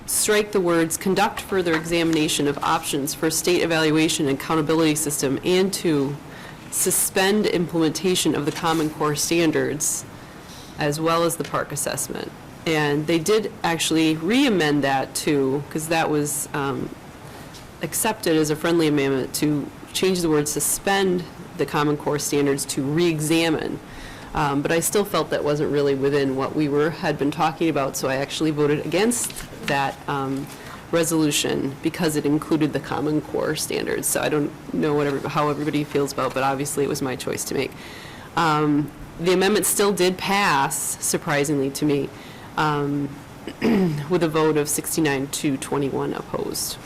strike the words "conduct further examination of options for state evaluation and accountability system," and to suspend implementation of the Common Core standards as well as the park assessment. And they did actually re-amend that too, because that was accepted as a friendly amendment, to change the word "suspend the Common Core standards" to "re-examine." But I still felt that wasn't really within what we had been talking about, so I actually voted against that resolution because it included the Common Core standards. So I don't know how everybody feels about, but obviously it was my choice to make. The amendment still did pass, surprisingly to me, with a vote of 69 to 21 opposed.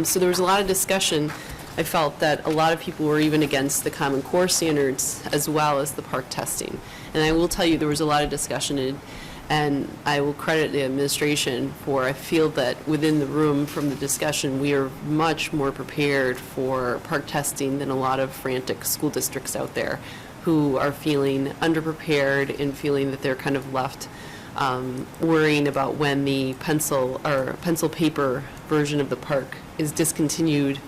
So there was a lot of discussion. I felt that a lot of people were even against the Common Core standards as well as the park testing. And I will tell you, there was a lot of discussion, and I will credit the administration for, I feel that within the room from the discussion, we are much more prepared for park testing than a lot of frantic school districts out there who are feeling underprepared and feeling that they're kind of left worrying about when the pencil paper version of the park is discontinued,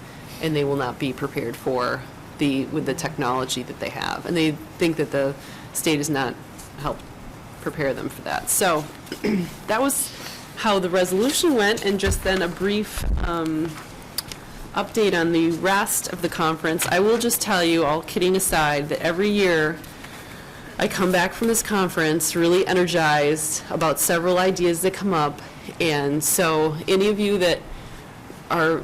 and they will not be prepared for with the technology that they have. And they think that the state has not helped prepare them for that. So that was how the resolution went, and just then a brief update on the rest of the conference. I will just tell you, all kidding aside, that every year I come back from this conference really energized about several ideas that come up. And so any of you that are,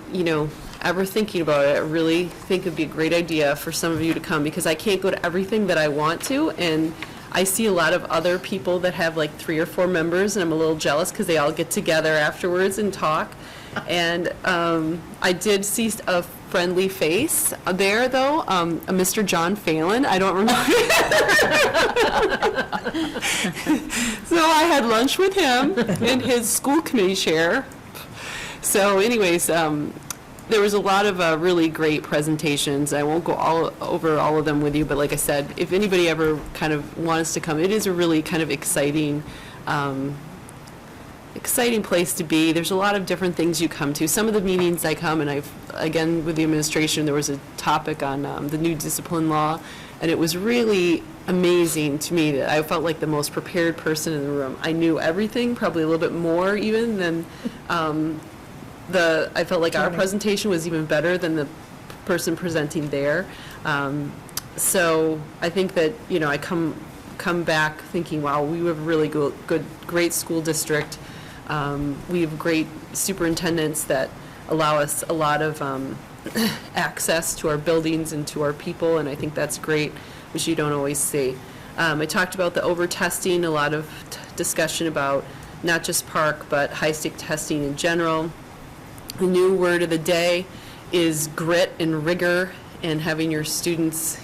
ever thinking about it, I really think it'd be a great idea for some of you to come, because I can't go to everything that I want to, and I see a lot of other people that have like 3 or 4 members, and I'm a little jealous because they all get together afterwards and talk. And I did see a friendly face there, though, a Mr. John Phelan. I don't remember. So I had lunch with him and his school committee chair. So anyways, there was a lot of really great presentations. I won't go over all of them with you, but like I said, if anybody ever kind of wants to come, it is a really kind of exciting exciting place to be. There's a lot of different things you come to. Some of the meetings I come, and again, with the administration, there was a topic on the new discipline law, and it was really amazing to me that I felt like the most prepared person in the room. I knew everything, probably a little bit more even than I felt like our presentation was even better than the person presenting there. So I think that, I come back thinking, wow, we have a really great school district. We have great superintendents that allow us a lot of access to our buildings and to our people, and I think that's great, which you don't always see. I talked about the over-testing, a lot of discussion about not just Park, but high-stake testing in general. The new word of the day is grit and rigor, and having your students,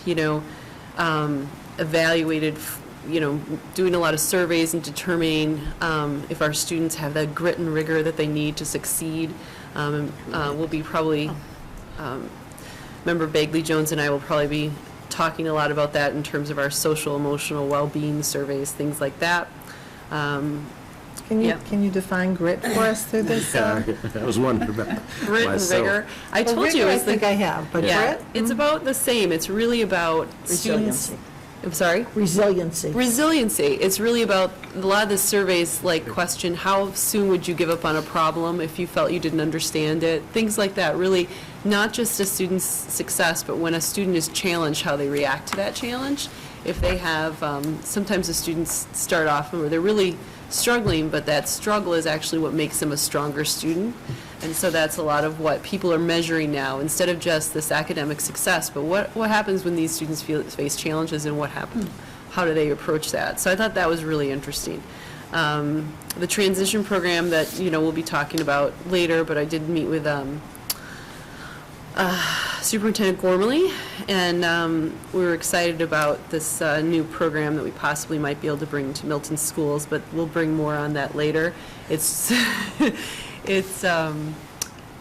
evaluated, doing a lot of surveys and determining if our students have that grit and rigor that they need to succeed. We'll be probably, Member Bagley-Jones and I will probably be talking a lot about that in terms of our social, emotional well-being surveys, things like that. Can you define grit for us through this? I was wondering about Grit myself. and rigor. I Well, told you rigor it I was think I have, but yeah, grit? it's about the same. It's really about students. Resiliency. I'm sorry? Resiliency. Resiliency. It's really about, a lot of the surveys question, how soon would you give up on a problem if you felt you didn't understand it? Things like that. Really, not just a student's success, but when a student is challenged, how they react to that challenge. If they have, sometimes the students start off where they're really struggling, but that struggle is actually what makes them a stronger student. And so that's a lot of what people are measuring now, instead of just this academic success, but what happens when these students face challenges, and what happens, how do they approach that? So I thought that was really interesting. The transition program that, we'll be talking about later, but I did meet with Superintendent Gormley, and we were excited about this new program that we possibly might be able to bring to Milton schools, but we'll bring more on that later. It's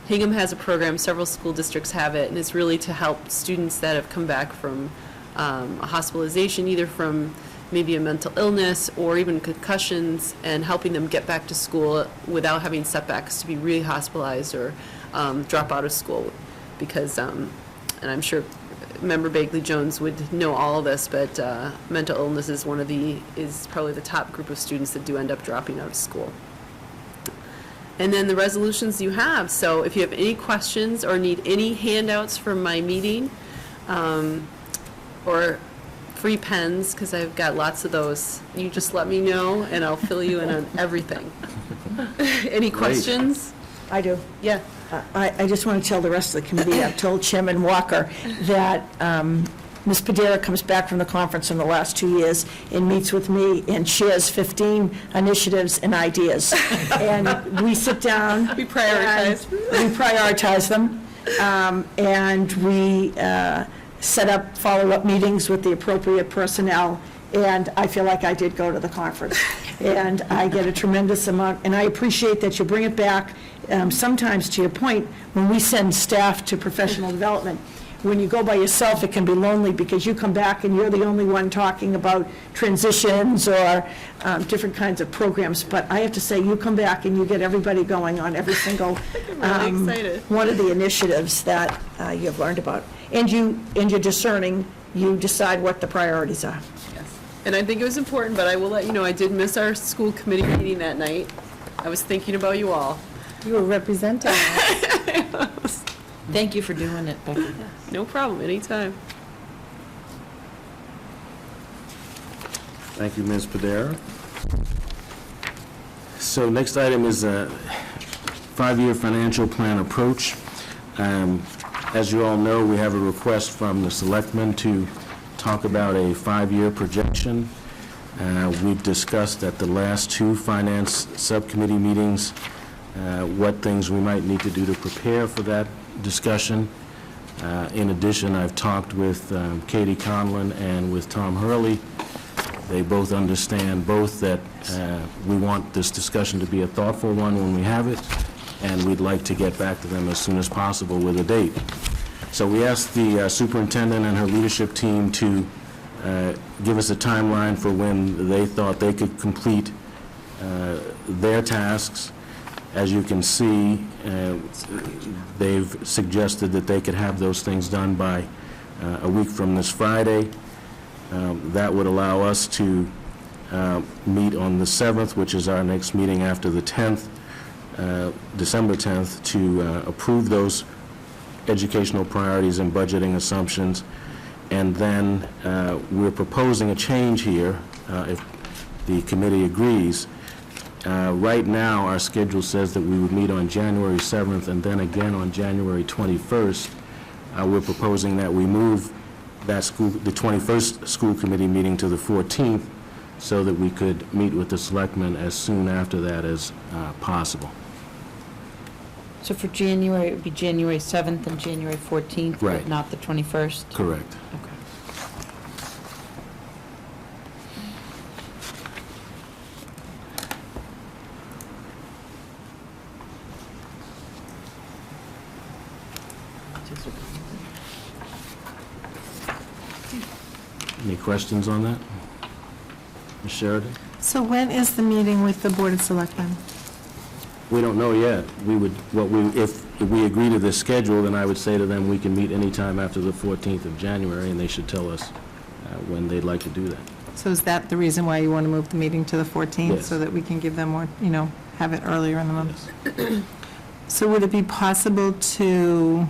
Hingham has a program, several school districts have it, and it's really to help students that have come back from a hospitalization, either from maybe a mental illness or even concussions, and helping them get back to school without having setbacks to be re-hospitalized or drop out of school. Because, and I'm sure Member Bagley-Jones would know all of this, but mental illness is is probably the top group of students that do end up dropping out of school. And then the resolutions you have. So if you have any questions or need any handouts from my meeting, or free pens, because I've got lots of those, you just let me know and I'll fill you in on everything. Any questions? I do. Yeah. I just want to tell the rest of the committee, I've told Chairman Walker that Ms. Padera comes back from the conference in the last 2 years and meets with me and shares 15 initiatives and ideas. And we sit down. We prioritize. We prioritize them. And we set up follow-up meetings with the appropriate personnel. And I feel like I did go to the conference. And I get a tremendous amount, and I appreciate that you bring it back. Sometimes, to your point, when we send staff to professional development, when you go by yourself, it can be lonely because you come back and you're the only one talking about transitions or different kinds of programs. But I have to say, you come back and you get everybody going on every single I'm really excited. one of the initiatives that you have learned about. And you're discerning, you decide what the priorities are. And I think it was important, but I will let you know, I did miss our school committee meeting that night. I was thinking about you all. You were representing us. Thank you for doing it, Becky. No problem, anytime. Thank you, Ms. Padera. So next item is a five-year financial plan approach. As you all know, we have a request from the selectmen to talk about a five-year projection. We've discussed at the last two finance subcommittee meetings what things we might need to do to prepare for that discussion. In addition, I've talked with Katie Conlon and with Tom Hurley. They both understand that we want this discussion to be a thoughtful one when we have it, and we'd like to get back to them as soon as possible with a date. So we asked the superintendent and her leadership team to give us a timeline for when they thought they could complete their tasks. As you can see, they've suggested that they could have those things done by a week from this Friday. That would allow us to meet on the 7th, which is our next meeting after the 10th, December 10th, to approve those educational priorities and budgeting assumptions. And then we're proposing a change here, if the committee agrees. Right now, our schedule says that we would meet on January 7th and then again on January 21st. We're proposing that we move the 21st school committee meeting to the 14th so that we could meet with the selectmen as soon after that as possible. So for January, it would be January 7th and January 14th, Right. but not the 21st? Correct. Okay. Any questions on that? Ms. Sheridan? So when is the meeting with the Board of Selectmen? We don't know yet. If we agree to this schedule, then I would say to them, we can meet anytime after the 14th of January, and they should tell us when they'd like to do that. So is that the reason why you want to move the meeting to the 14th? Yes. So that we can give them more, have it earlier in the month? So would it be possible to,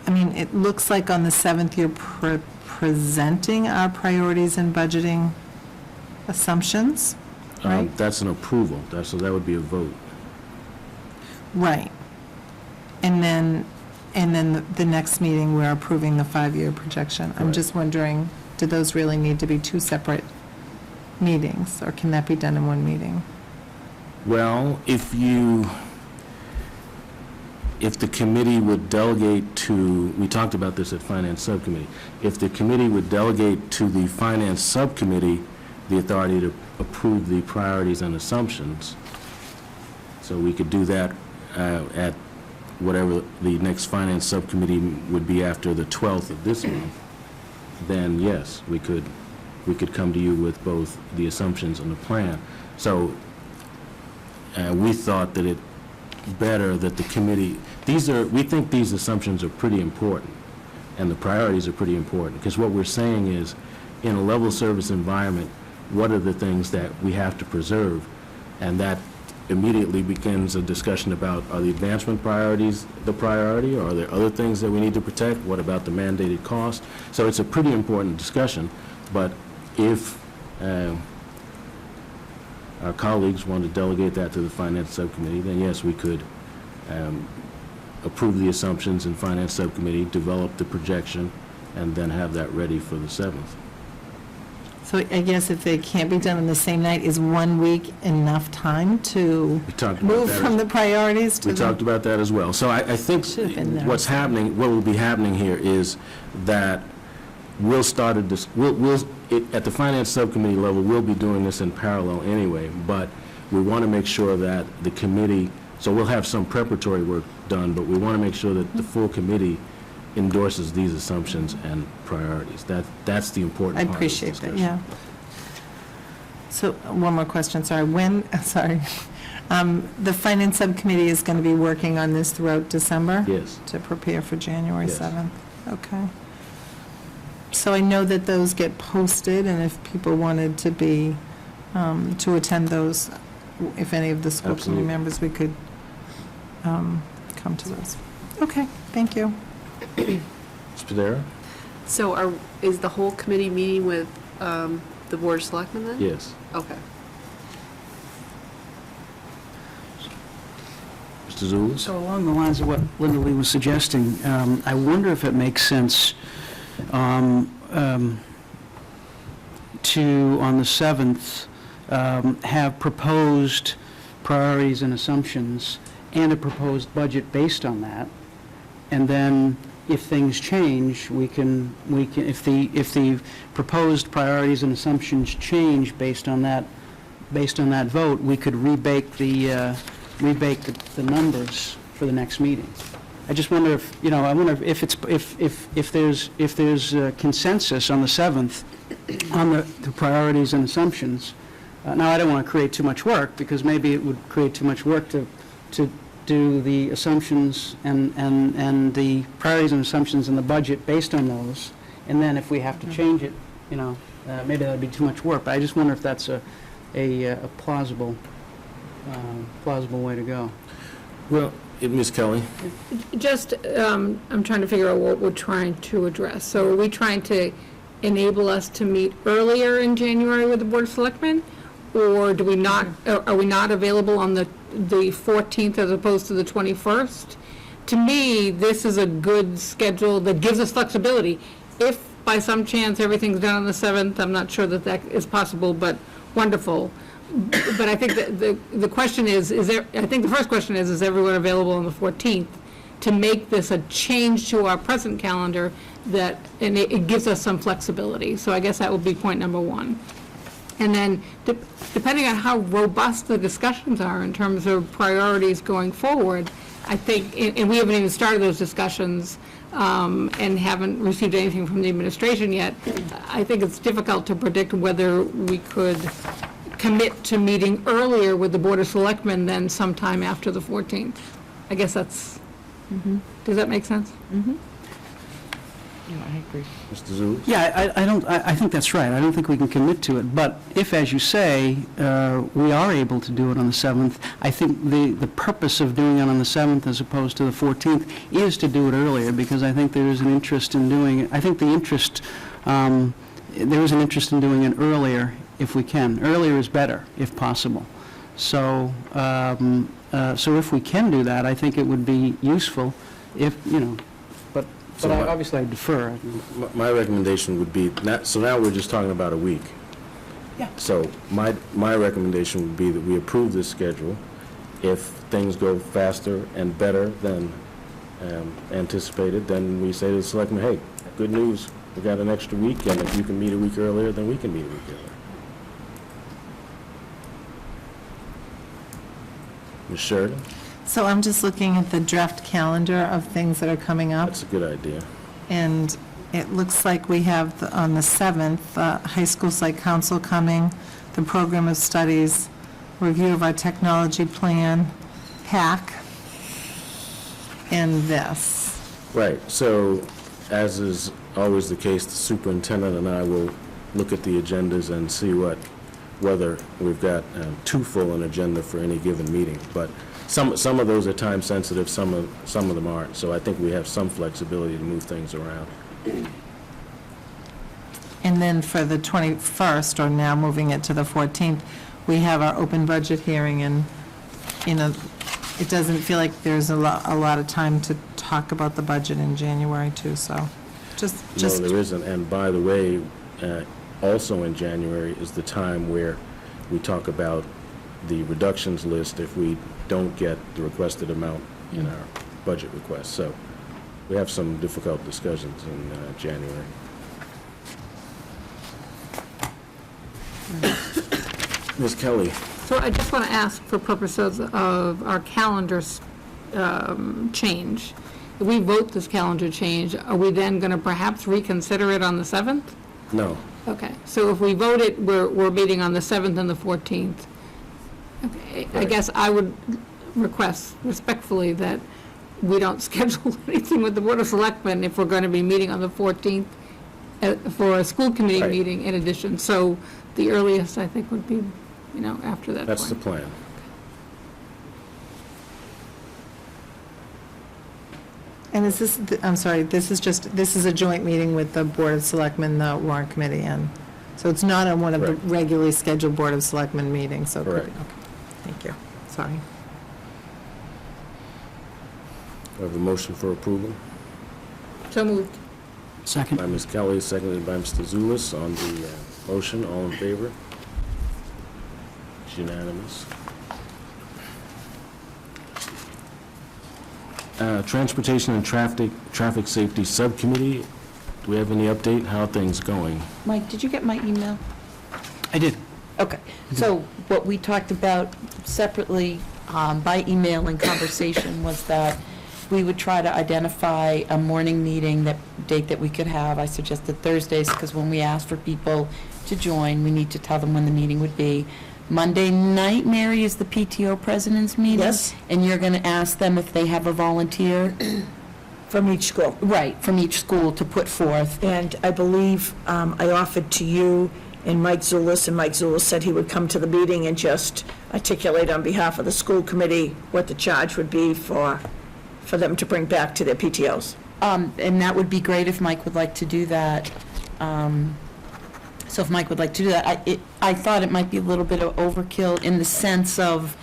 it looks like on the 7th you're presenting our priorities and budgeting assumptions, right? That's an approval, so that would be a vote. Right. And then the next meeting, we're approving the 5-year projection. I'm Right. just wondering, do those really need to be two separate meetings, or can that be done in one meeting? Well, if the committee would delegate to, we talked about this at Finance Subcommittee, if the committee would delegate to the Finance Subcommittee the authority to approve the priorities and assumptions, so we could do that at whatever the next Finance Subcommittee would be after the 12th of this month, then yes, we could come to you with both the assumptions and the plan. So we thought that it better that the committee, we think these assumptions are pretty important, and the priorities are pretty important, because what we're saying is, in a level service environment, what are the things that we have to preserve? And that immediately begins a discussion about, are the advancement priorities the priority, or are there other things that we need to protect? What about the mandated cost? So it's a pretty important discussion, but if our colleagues want to delegate that to the Finance Subcommittee, then yes, we could approve the assumptions in Finance Subcommittee, develop the projection, and then have that ready for the 7th. So I guess if they can't be done on the same night, is 1 week enough time to We talked about move that. from the priorities to We the... talked about that as well. So I think Should've been there. what's happening, what will be happening here is that we'll start at the Finance Subcommittee level, we'll be doing this in parallel anyway, but we want to make sure that the committee, so we'll have some preparatory work done, but we want to make sure that the full committee endorses these assumptions and priorities. That's the important I part of this appreciate that, discussion. yeah. So, one more question, sorry. The Finance Subcommittee is going to be working on this throughout December? Yes. To prepare for January Yes. 7th? Okay. So I know that those get posted, and if people wanted to be, to attend those, if any of the school committee Absolutely. members, we could come to those. Okay, thank you. Ms. Padera? So is the whole committee meeting with the Board of Selectmen then? Yes. Okay. Mr. Zulus? So along the lines of what Linda Lee was suggesting, I wonder if it makes sense to, on the 7th, have proposed priorities and assumptions and a proposed budget based on that, and then if things change, we can, if the proposed priorities and assumptions change based on that vote, we could rebake the numbers for the next meeting. I just wonder if, I wonder if it's, if there's consensus on the 7th on the priorities and assumptions. Now, I don't want to create too much work, because maybe it would create too much work to do the assumptions and the priorities and assumptions in the budget based on those, and then if we have to change it, maybe that'd be too much work, but I just wonder if that's a plausible way to go. Well, Ms. Kelly? Just, I'm trying to figure out what we're trying to address. So are we trying to enable us to meet earlier in January with the Board of Selectmen? Or do we not, are we not available on the 14th as opposed to the 21st? To me, this is a good schedule that gives us flexibility. If by some chance everything's done on the 7th, I'm not sure that is possible, but wonderful. But I think that the question is there, I think the first question is everyone available on the 14th to make this a change to our present calendar that, and it gives us some flexibility. So I guess that would be point number one. And then, depending on how robust the discussions are in terms of priorities going forward, I think, and we haven't even started those discussions and haven't received anything from the administration yet, I think it's difficult to predict whether we could commit to meeting earlier with the Board of Selectmen than sometime after the 14th. I guess that's, does that make sense? Yeah, I agree. Mr. Zulus? Yeah, I think that's right. I don't think we can commit to it. But if, as you say, we are able to do it on the 7th, I think the purpose of doing it on the 7th as opposed to the 14th is to do it earlier, because I think there is an interest in doing it. I think there is an interest in doing it earlier if we can. Earlier is better, if possible. So, so if we can do that, I think it would be useful if, but obviously I defer. My recommendation would be, so now we're just talking about a week. Yeah. So my recommendation would be that we approve this schedule. If things go faster and better than anticipated, then we say to the selectmen, hey, good news, we got an extra week, and if you can meet a week earlier, then we can meet a week earlier. Ms. Sheridan? So I'm just looking at the draft calendar of things that are coming up, That's a good idea. and it looks like we have on the 7th, High School Site Council coming, the Program of Studies, review of our technology plan, PAC, and this. Right, so as is always the case, the superintendent and I will look at the agendas and see whether we've got too full an agenda for any given meeting. But some of those are time sensitive, some of them aren't. So I think we have some flexibility to move things around. And then for the 21st, or now moving it to the 14th, we have our open budget hearing, and, it doesn't feel like there's a lot of time to talk about the budget in January, too, so just. No, there isn't. And by the way, also in January is the time where we talk about the reductions list if we don't get the requested amount in our budget request. So we have some difficult discussions in January. Ms. Kelly? So I just want to ask, for purposes of our calendars change, if we vote this calendar change, are we then going to perhaps reconsider it on the 7th? No. Okay, so if we vote it, we're meeting on the 7th and the 14th. Okay, I Right. guess I would request respectfully that we don't schedule anything with the Board of Selectmen if we're going to be meeting on the 14th for a school committee Right. meeting in addition. So the earliest, I think, would be, after that point. That's the plan. And is this, I'm sorry, this is a joint meeting with the Board of Selectmen, the warrant committee, and, so it's not on one of the Correct. regularly scheduled Board of Selectmen meetings, so. Correct. Okay, thank you, sorry. We have a motion for approval So moved. Second. by Ms. Kelly, seconded by Mr. Zulus. On the motion, all in favor? It's unanimous. Transportation and Traffic Safety Subcommittee, do we have any update? How are things going? Mike, did you get my email? I did. Okay, so what we talked about separately by email and conversation was that if we would try to identify a morning meeting, that date that we could have, I suggested Thursdays, because when we ask for people to join, we need to tell them when the meeting would be. Monday night, Mary, is the PTO president's meeting? Yes. And you're going to ask them if they have a volunteer? From each school. Right, from each school to put forth. And I believe I offered to you and Mike Zulus, and Mike Zulus said he would come to the meeting and just articulate on behalf of the school committee what the charge would be for them to bring back to their PTOs. And that would be great if Mike would like to do that. So if Mike would like to do that, I thought it might be a little bit of overkill in the sense of,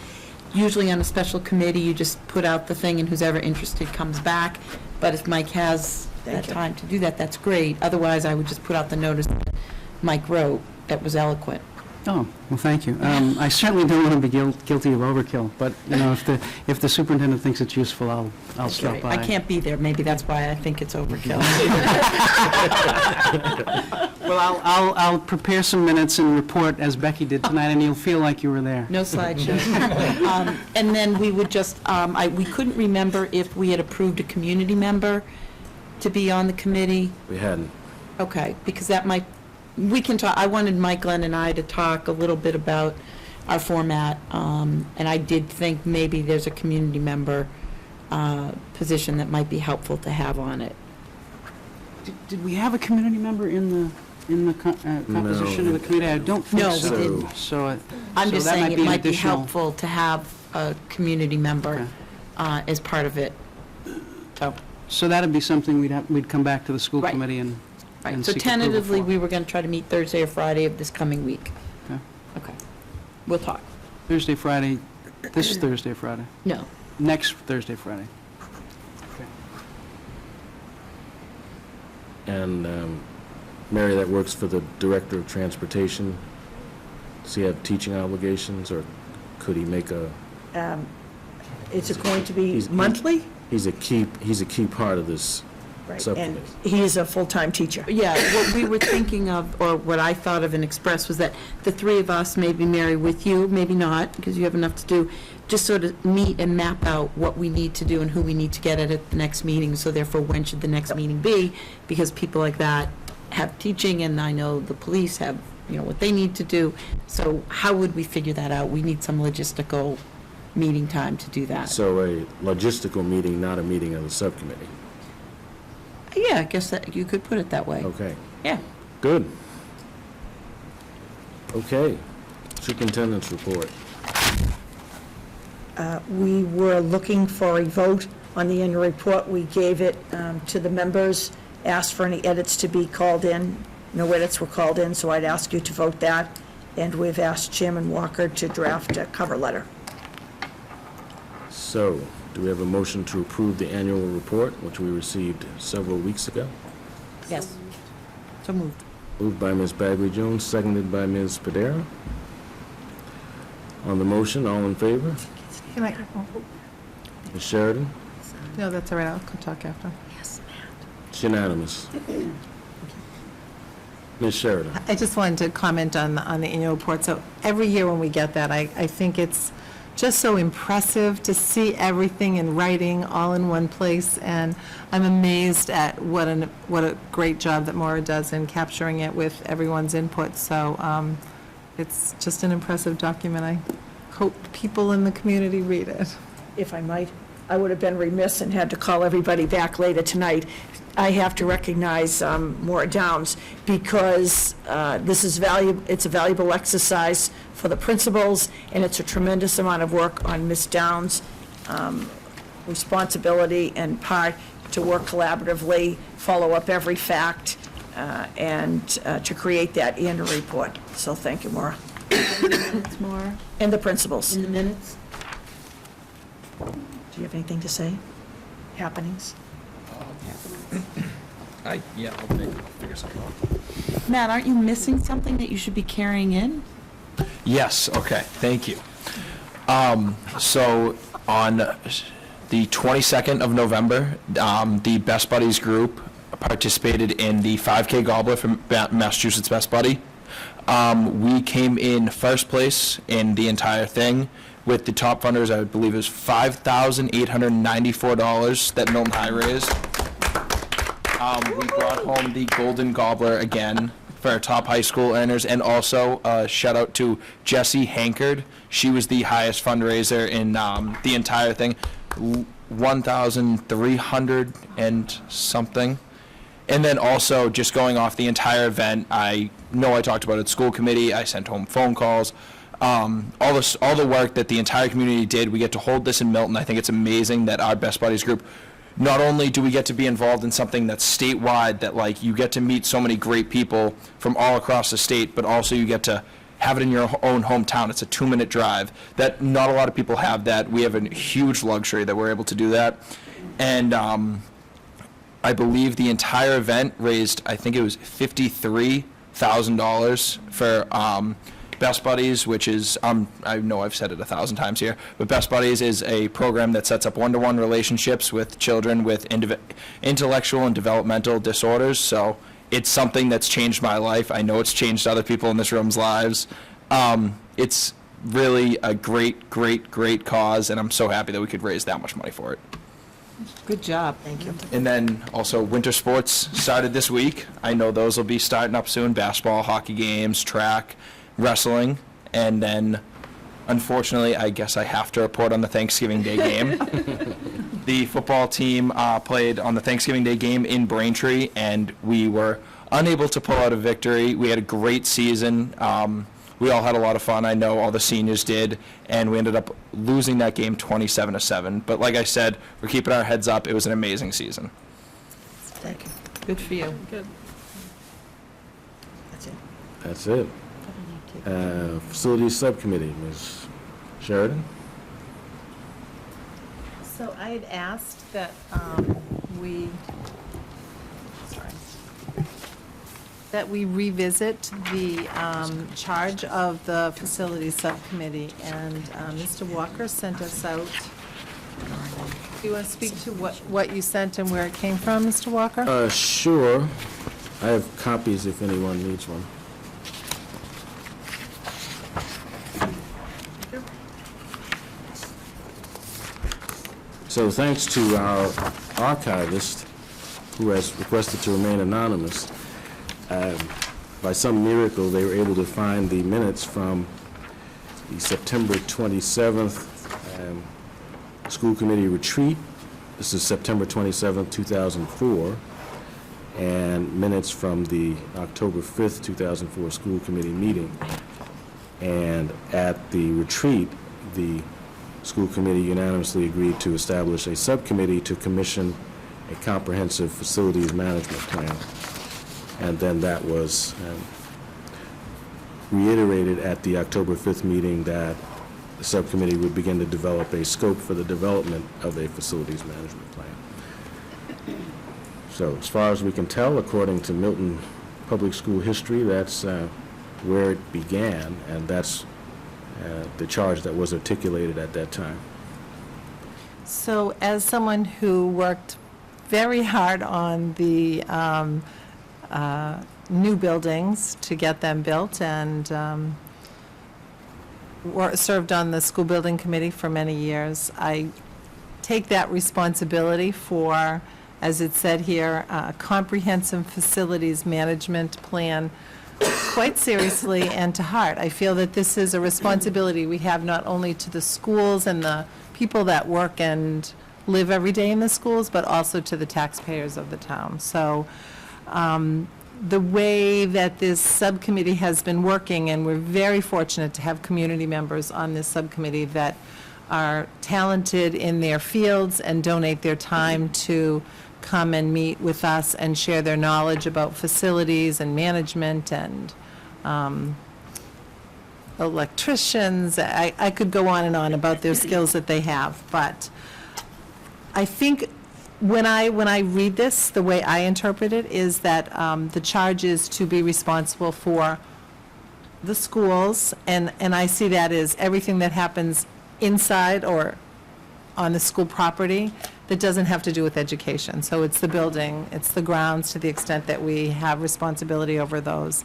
usually on a special committee, you just put out the thing and who's ever interested comes back. But if Mike has that time to do that, that's great. Otherwise, I would just put out the notice that Mike wrote that was eloquent. Oh, well, thank you. I certainly don't want to be guilty of overkill, but, you know, if the superintendent thinks it's useful, I'll stop by. I can't be there, maybe that's why I think it's overkill. Well, I'll prepare some minutes and report as Becky did tonight, and you'll feel like you were there. No slideshow. And then we would just, we couldn't remember if we had approved a community member to be on the committee. We hadn't. Okay, because that might, we can talk, I wanted Mike, Glenn, and I to talk a little bit about our format, and I did think maybe there's a community member position that might be helpful to have on it. Did we have a community member in the composition of the committee? I don't think No, we so. didn't. So I'm just that saying it an might be additional- helpful to have a community member as part of it. So that'd be something we'd come back to the school Right. committee and Right, and so seek approval tentatively, for. we were going to try to meet Thursday or Friday of this coming week. Okay. Okay, we'll talk. Thursday, Friday, this Thursday, Friday, No, next Thursday, Friday. And Mary, that works for the Director of Transportation. Does he have teaching obligations, or could he make a, Is it going to be He's- monthly? he's a key part of this Right, subcommittee. and he is a full-time teacher. yeah, what we were thinking of, or what I thought of and expressed, was that the three of us, maybe Mary with you, maybe not, because you have enough to do, just sort of meet and map out what we need to do and who we need to get at the next meeting, so therefore, when should the next meeting be? Because people like that have teaching, and I know the police have, you know, what they need to do. So how would we figure that out? We need some logistical meeting time to do that. So a logistical meeting, not a meeting of the subcommittee. Yeah, I guess that, you could put it that way. Okay, Yeah. good. Okay, superintendent's report. We were looking for a vote on the annual report. We gave it to the members, asked for any edits to be called in. No edits were called in, so I'd ask you to vote that. And we've asked Chairman Walker to draft a cover letter. So, do we have a motion to approve the annual report, which we received several weeks ago? Yes. So moved. Moved by Ms. Bagley Jones, seconded by Ms. Padera. On the motion, all in favor? Can I- Ms. Sheridan? No, that's all right, I'll come talk after. It's unanimous. Ms. Sheridan? I just wanted to comment on the annual report. So every year when we get that, I think it's just so impressive to see everything in writing all in one place, and I'm amazed at what a great job that Maura does in capturing it with everyone's input. So it's just an impressive document. I hope people in the community read it. If I might, I would have been remiss and had to call everybody back later tonight. I have to recognize Maura Downs, because this is it's a valuable exercise for the principals, and it's a tremendous amount of work on Ms. Downs' responsibility and part to work collaboratively, follow up every fact, and to create that annual report. So thank you, Maura. Minutes more And the principals. in the minutes? Do you have anything to say? Happenings? I'll figure something out. Matt, aren't you missing something that you should be carrying in? Yes, okay, thank you. So on the 22nd of November, the Best Buddies group participated in the 5K Gobbler from Massachusetts Best Buddy. We came in first place in the entire thing, with the top funders, I believe it was $5,894 that Milton High raised. We brought home the Golden Gobbler again for our top high school earners, and also shout out to Jessie Hankard. She was the highest fundraiser in the entire thing, 1,300 and something. And then also, just going off the entire event, I know I talked about it, school committee, I sent home phone calls, all the work that the entire community did. We get to hold this in Milton. I think it's amazing that our Best Buddies group, not only do we get to be involved in something that's statewide, that like you get to meet so many great people from all across the state, but also you get to have it in your own hometown. It's a 2-minute drive. That not a lot of people have that. We have a huge luxury that we're able to do that. And I believe the entire event raised, I think it was $53,000 for Best Buddies, which is, I know I've said it 1,000 times here, but Best Buddies is a program that sets up one-to-one relationships with children with intellectual and developmental disorders. So it's something that's changed my life. I know it's changed other people in this room's lives. It's really a great, great, great cause, and I'm so happy that we could raise that much money for it. Good job. Thank you. And then also winter sports started this week. I know those will be starting up soon, basketball, hockey games, track, wrestling, and then unfortunately I guess I have to report on the Thanksgiving Day game. The football team played on the Thanksgiving Day game in Braintree, and we were unable to pull out a victory. We had a great season. We all had a lot of fun. I know all the seniors did, and we ended up losing that game 27-7. But like I said, we're keeping our heads up. It was an amazing season. Thank you. Good for you. Good. That's it. That's it. Facilities Subcommittee, Ms. Sheridan? So I had asked that we revisit the charge of the Facilities Subcommittee, and Mr. Walker sent us out. Do you want to speak to what you sent and where it came from, Mr. Walker? Sure. I have copies if anyone needs one. So thanks to our archivist, who has requested to remain anonymous, by some miracle, they were able to find the minutes from the September 27th school committee retreat. This is September 27th, 2004, and minutes from the October 5th, 2004 school committee meeting. And at the retreat, the school committee unanimously agreed to establish a subcommittee to commission a comprehensive facilities management plan. And then that was reiterated at the October 5th meeting, that the subcommittee would begin to develop a scope for the development of a facilities management plan. So as far as we can tell, according to Milton Public School history, that's where it began, and that's the charge that was articulated at that time. So as someone who worked very hard on the new buildings to get them built, and served on the school building committee for many years, I take that responsibility for, as it said here, a comprehensive facilities management plan quite seriously and to heart. I feel that this is a responsibility we have not only to the schools and the people that work and live every day in the schools, but also to the taxpayers of the town. So the way that this subcommittee has been working, and we're very fortunate to have community members on this subcommittee that are talented in their fields and donate their time to come and meet with us and share their knowledge about facilities and management and electricians. I could go on and on about their skills that they have, but I think when I read this, the way I interpret it is that the charge is to be responsible for the schools, and I see that as everything that happens inside or on the school property that doesn't have to do with education. So it's the building, it's the grounds, to the extent that we have responsibility over those.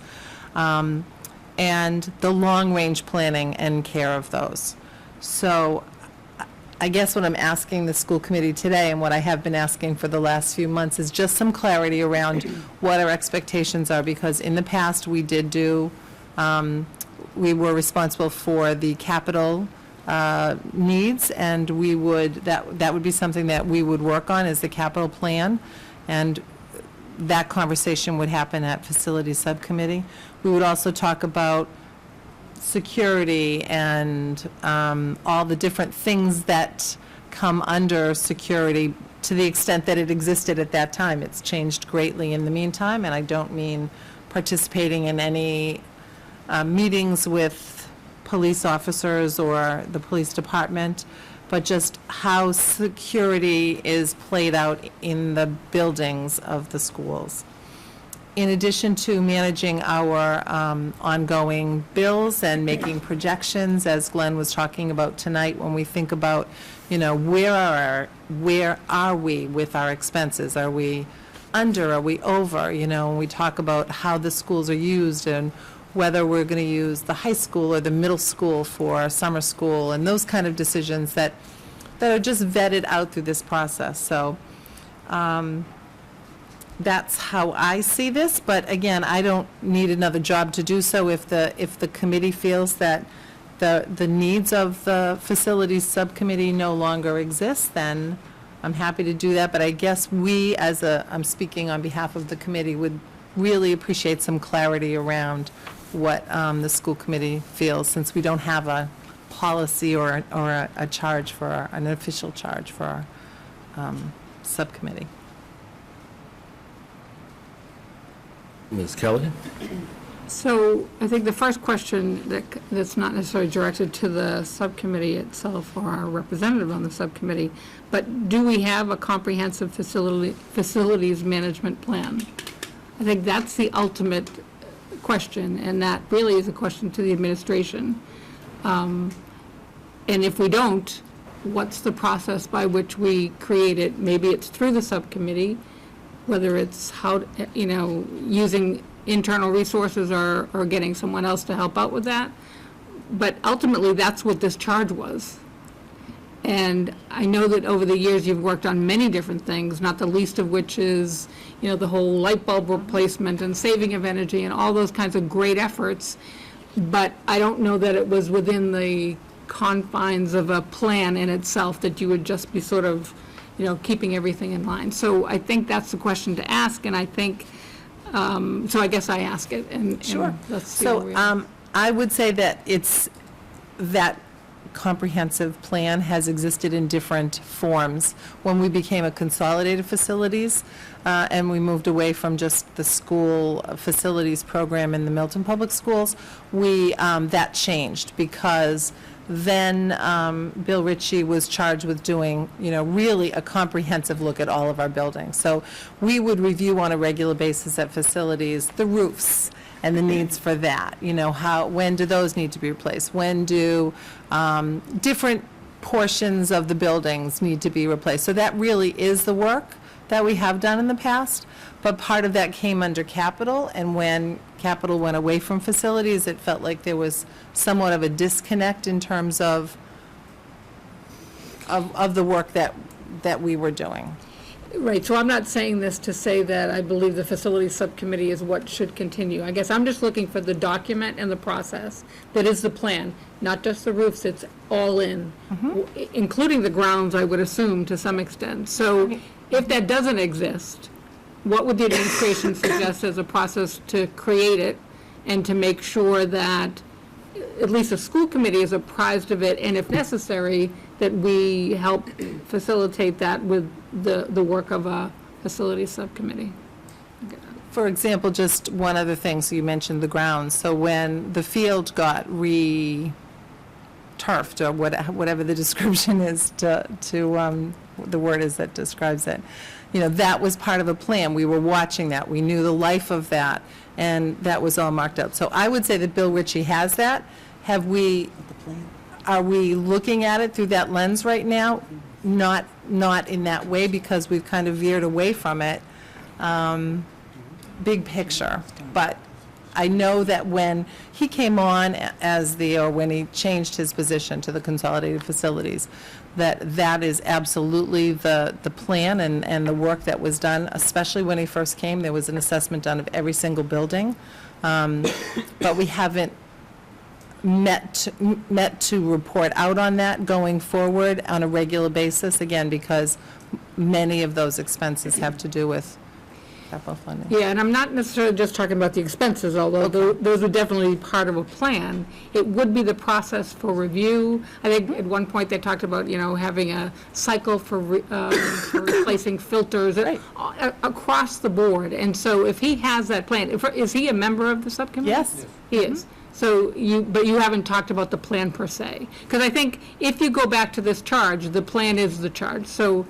and the long-range planning and care of those. So I guess what I'm asking the school committee today, and what I have been asking for the last few months, is just some clarity around what our expectations are, because in the past, we did do, we were responsible for the capital needs, and we would, that would be something that we would work on, is the capital plan, and that conversation would happen at Facilities Subcommittee. We would also talk about security and all the different things that come under security, to the extent that it existed at that time. It's changed greatly in the meantime, and I don't mean participating in any meetings with police officers or the police department, but just how security is played out in the buildings of the schools. In addition to managing our ongoing bills and making projections, as Glenn was talking about tonight, when we think about, you know, where are we with our expenses? Are we under, are we over? You know, when we talk about how the schools are used and whether we're going to use the high school or the middle school for summer school, and those kind of decisions that are just vetted out through this process. So that's how I see this, but again, I don't need another job to do so. If the committee feels that the needs of the Facilities Subcommittee no longer exist, then I'm happy to do that. But I guess we, I'm speaking on behalf of the committee, would really appreciate some clarity around what the school committee feels, since we don't have a policy or a charge for an official charge for our subcommittee. Ms. Kelly? So I think the first question that's not necessarily directed to the subcommittee itself or our representative on the subcommittee, but do we have a comprehensive facilities management plan? I think that's the ultimate question, and that really is a question to the administration. And if we don't, what's the process by which we create it? Maybe it's through the subcommittee, whether it's how, you know, using internal resources or getting someone else to help out with that. But ultimately, that's what this charge was. And I know that over the years, you've worked on many different things, not the least of which is, you know, the whole light bulb replacement and saving of energy and all those kinds of great efforts. But I don't know that it was within the confines of a plan in itself, that you would just be sort of, you know, keeping everything in line. So I think that's the question to ask, and I think, so I guess I ask it, and Sure. let's see where we So are. I would say that that comprehensive plan has existed in different forms. When we became a consolidated facilities, and we moved away from just the school facilities program in the Milton Public Schools, that changed, because then Bill Ritchie was charged with doing, you know, really a comprehensive look at all of our buildings. So we would review on a regular basis at facilities the roofs and the needs for that. You know, when do those need to be replaced? When do different portions of the buildings need to be replaced? So that really is the work that we have done in the past, but part of that came under capital, and when capital went away from facilities, it felt like there was somewhat of a disconnect in terms of the work that we were doing. Right, so I'm not saying this to say that I believe the facilities subcommittee is what should continue. I guess I'm just looking for the document and the process that is the plan, not just the roofs, it's all in, including the grounds, I would assume, to some extent. So if that doesn't exist, what would the administration suggest as a process to create it and to make sure that at least the school committee is apprised of it, and if necessary, that we help facilitate that with the work of a facilities subcommitte? For example, just one other thing, so you mentioned the grounds. So when the field got turfed, or whatever the description is, the word is that describes it, you know, that was part of a plan. We were watching that. We knew the life of that, and that was all marked out. So I would say that Bill Ritchie has that. Are we looking at it through that lens right now? Not in that way, because we've kind of veered away from it. Big picture. But I know that when he came on or when he changed his position to the Consolidated Facilities, that is absolutely the plan and the work that was done, especially when he first came. There was an assessment done of every single building. But we haven't met to report out on that going forward on a regular basis, again, because many of those expenses have to do with capital funding. Yeah, and I'm not necessarily just talking about the expenses, although those are definitely part of a plan. It would be the process for review. I think at one point they talked about, having a cycle for for replacing filters across the board. And so if he has that plan, is he a member of the subcommittee? Yes. He is. So but you haven't talked about the plan per se. Because I think if you go back to this charge, the plan is the charge. So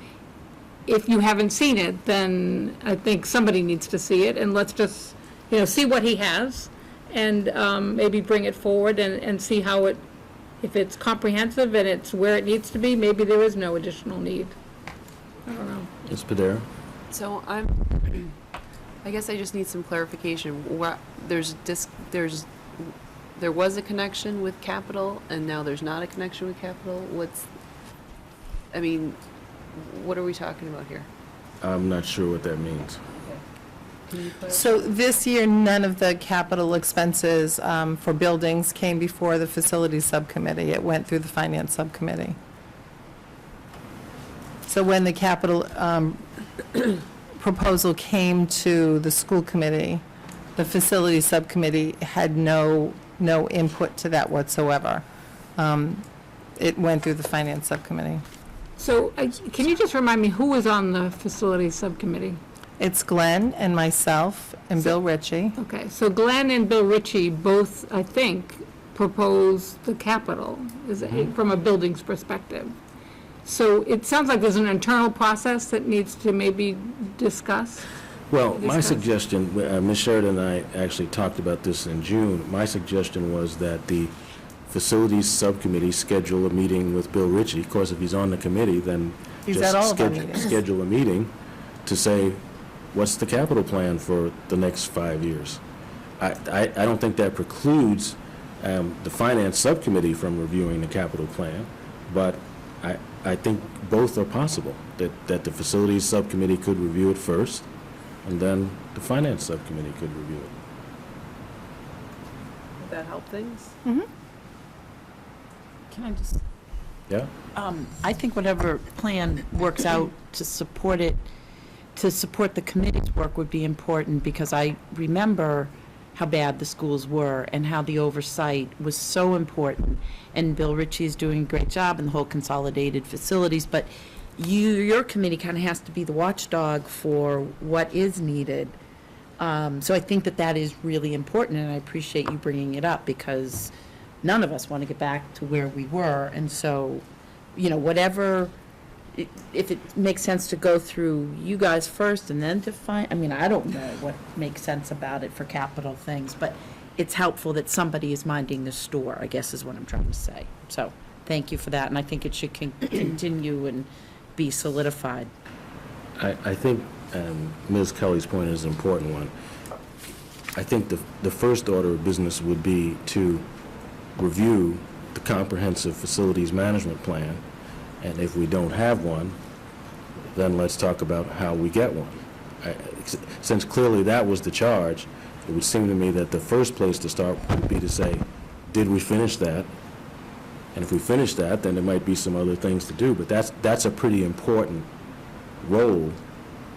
if you haven't seen it, then I think somebody needs to see it, and let's just, see what he has, and maybe bring it forward and see how if it's comprehensive and it's where it needs to be, maybe there is no additional need. I don't know. Ms. Padera? So I guess I just need some clarification. There was a connection with capital, and now there's not a connection with capital? What are we talking about here? I'm not sure what that means. Can you clarify? So this year, none of the capital expenses for buildings came before the Facilities Subcommittee. It went through the Finance Subcommittee. So when the capital proposal came to the School Committee, the Facilities Subcommittee had no input to that whatsoever. It went through the Finance Subcommittee. So can you just remind me who was on the Facilities Subcommittee? It's Glenn and myself and Bill Ritchie. Okay, so Glenn and Bill Ritchie both, I think, proposed the capital from a buildings perspective. So it sounds like there's an internal process that needs to maybe discuss. Well, my suggestion, Ms. Sheridan and I actually talked about this in June. My suggestion was that the Facilities Subcommittee schedule a meeting with Bill Ritchie. Of course, if he's on the committee, then He's at all of our meetings. schedule a meeting to say, what's the capital plan for the next 5 years? I don't think that precludes the Finance Subcommittee from reviewing the capital plan, but I think both are possible, that the Facilities Subcommittee could review it first, and then the Finance Subcommittee could review it. Would that help things? Can I just, Yeah? I think whatever plan works out to support it, to support the committee's work would be important, because I remember how bad the schools were and how the oversight was so important. And Bill Ritchie is doing a great job and the whole Consolidated Facilities, but your committee kind of has to be the watchdog for what is needed. So I think that is really important, and I appreciate you bringing it up, because none of us want to get back to where we were. And so, whatever, if it makes sense to go through you guys first and then to find, I don't know what makes sense about it for capital things, but it's helpful that somebody is minding the store, I guess is what I'm trying to say. So, thank you for that, and I think it should continue and be solidified. I think Ms. Kelly's point is an important one. I think the first order of business would be to review the comprehensive facilities management plan, and if we don't have one, then let's talk about how we get one. Since clearly that was the charge, it would seem to me that the first place to start would be to say, did we finish that? And if we finish that, then there might be some other things to do, but that's a pretty important role,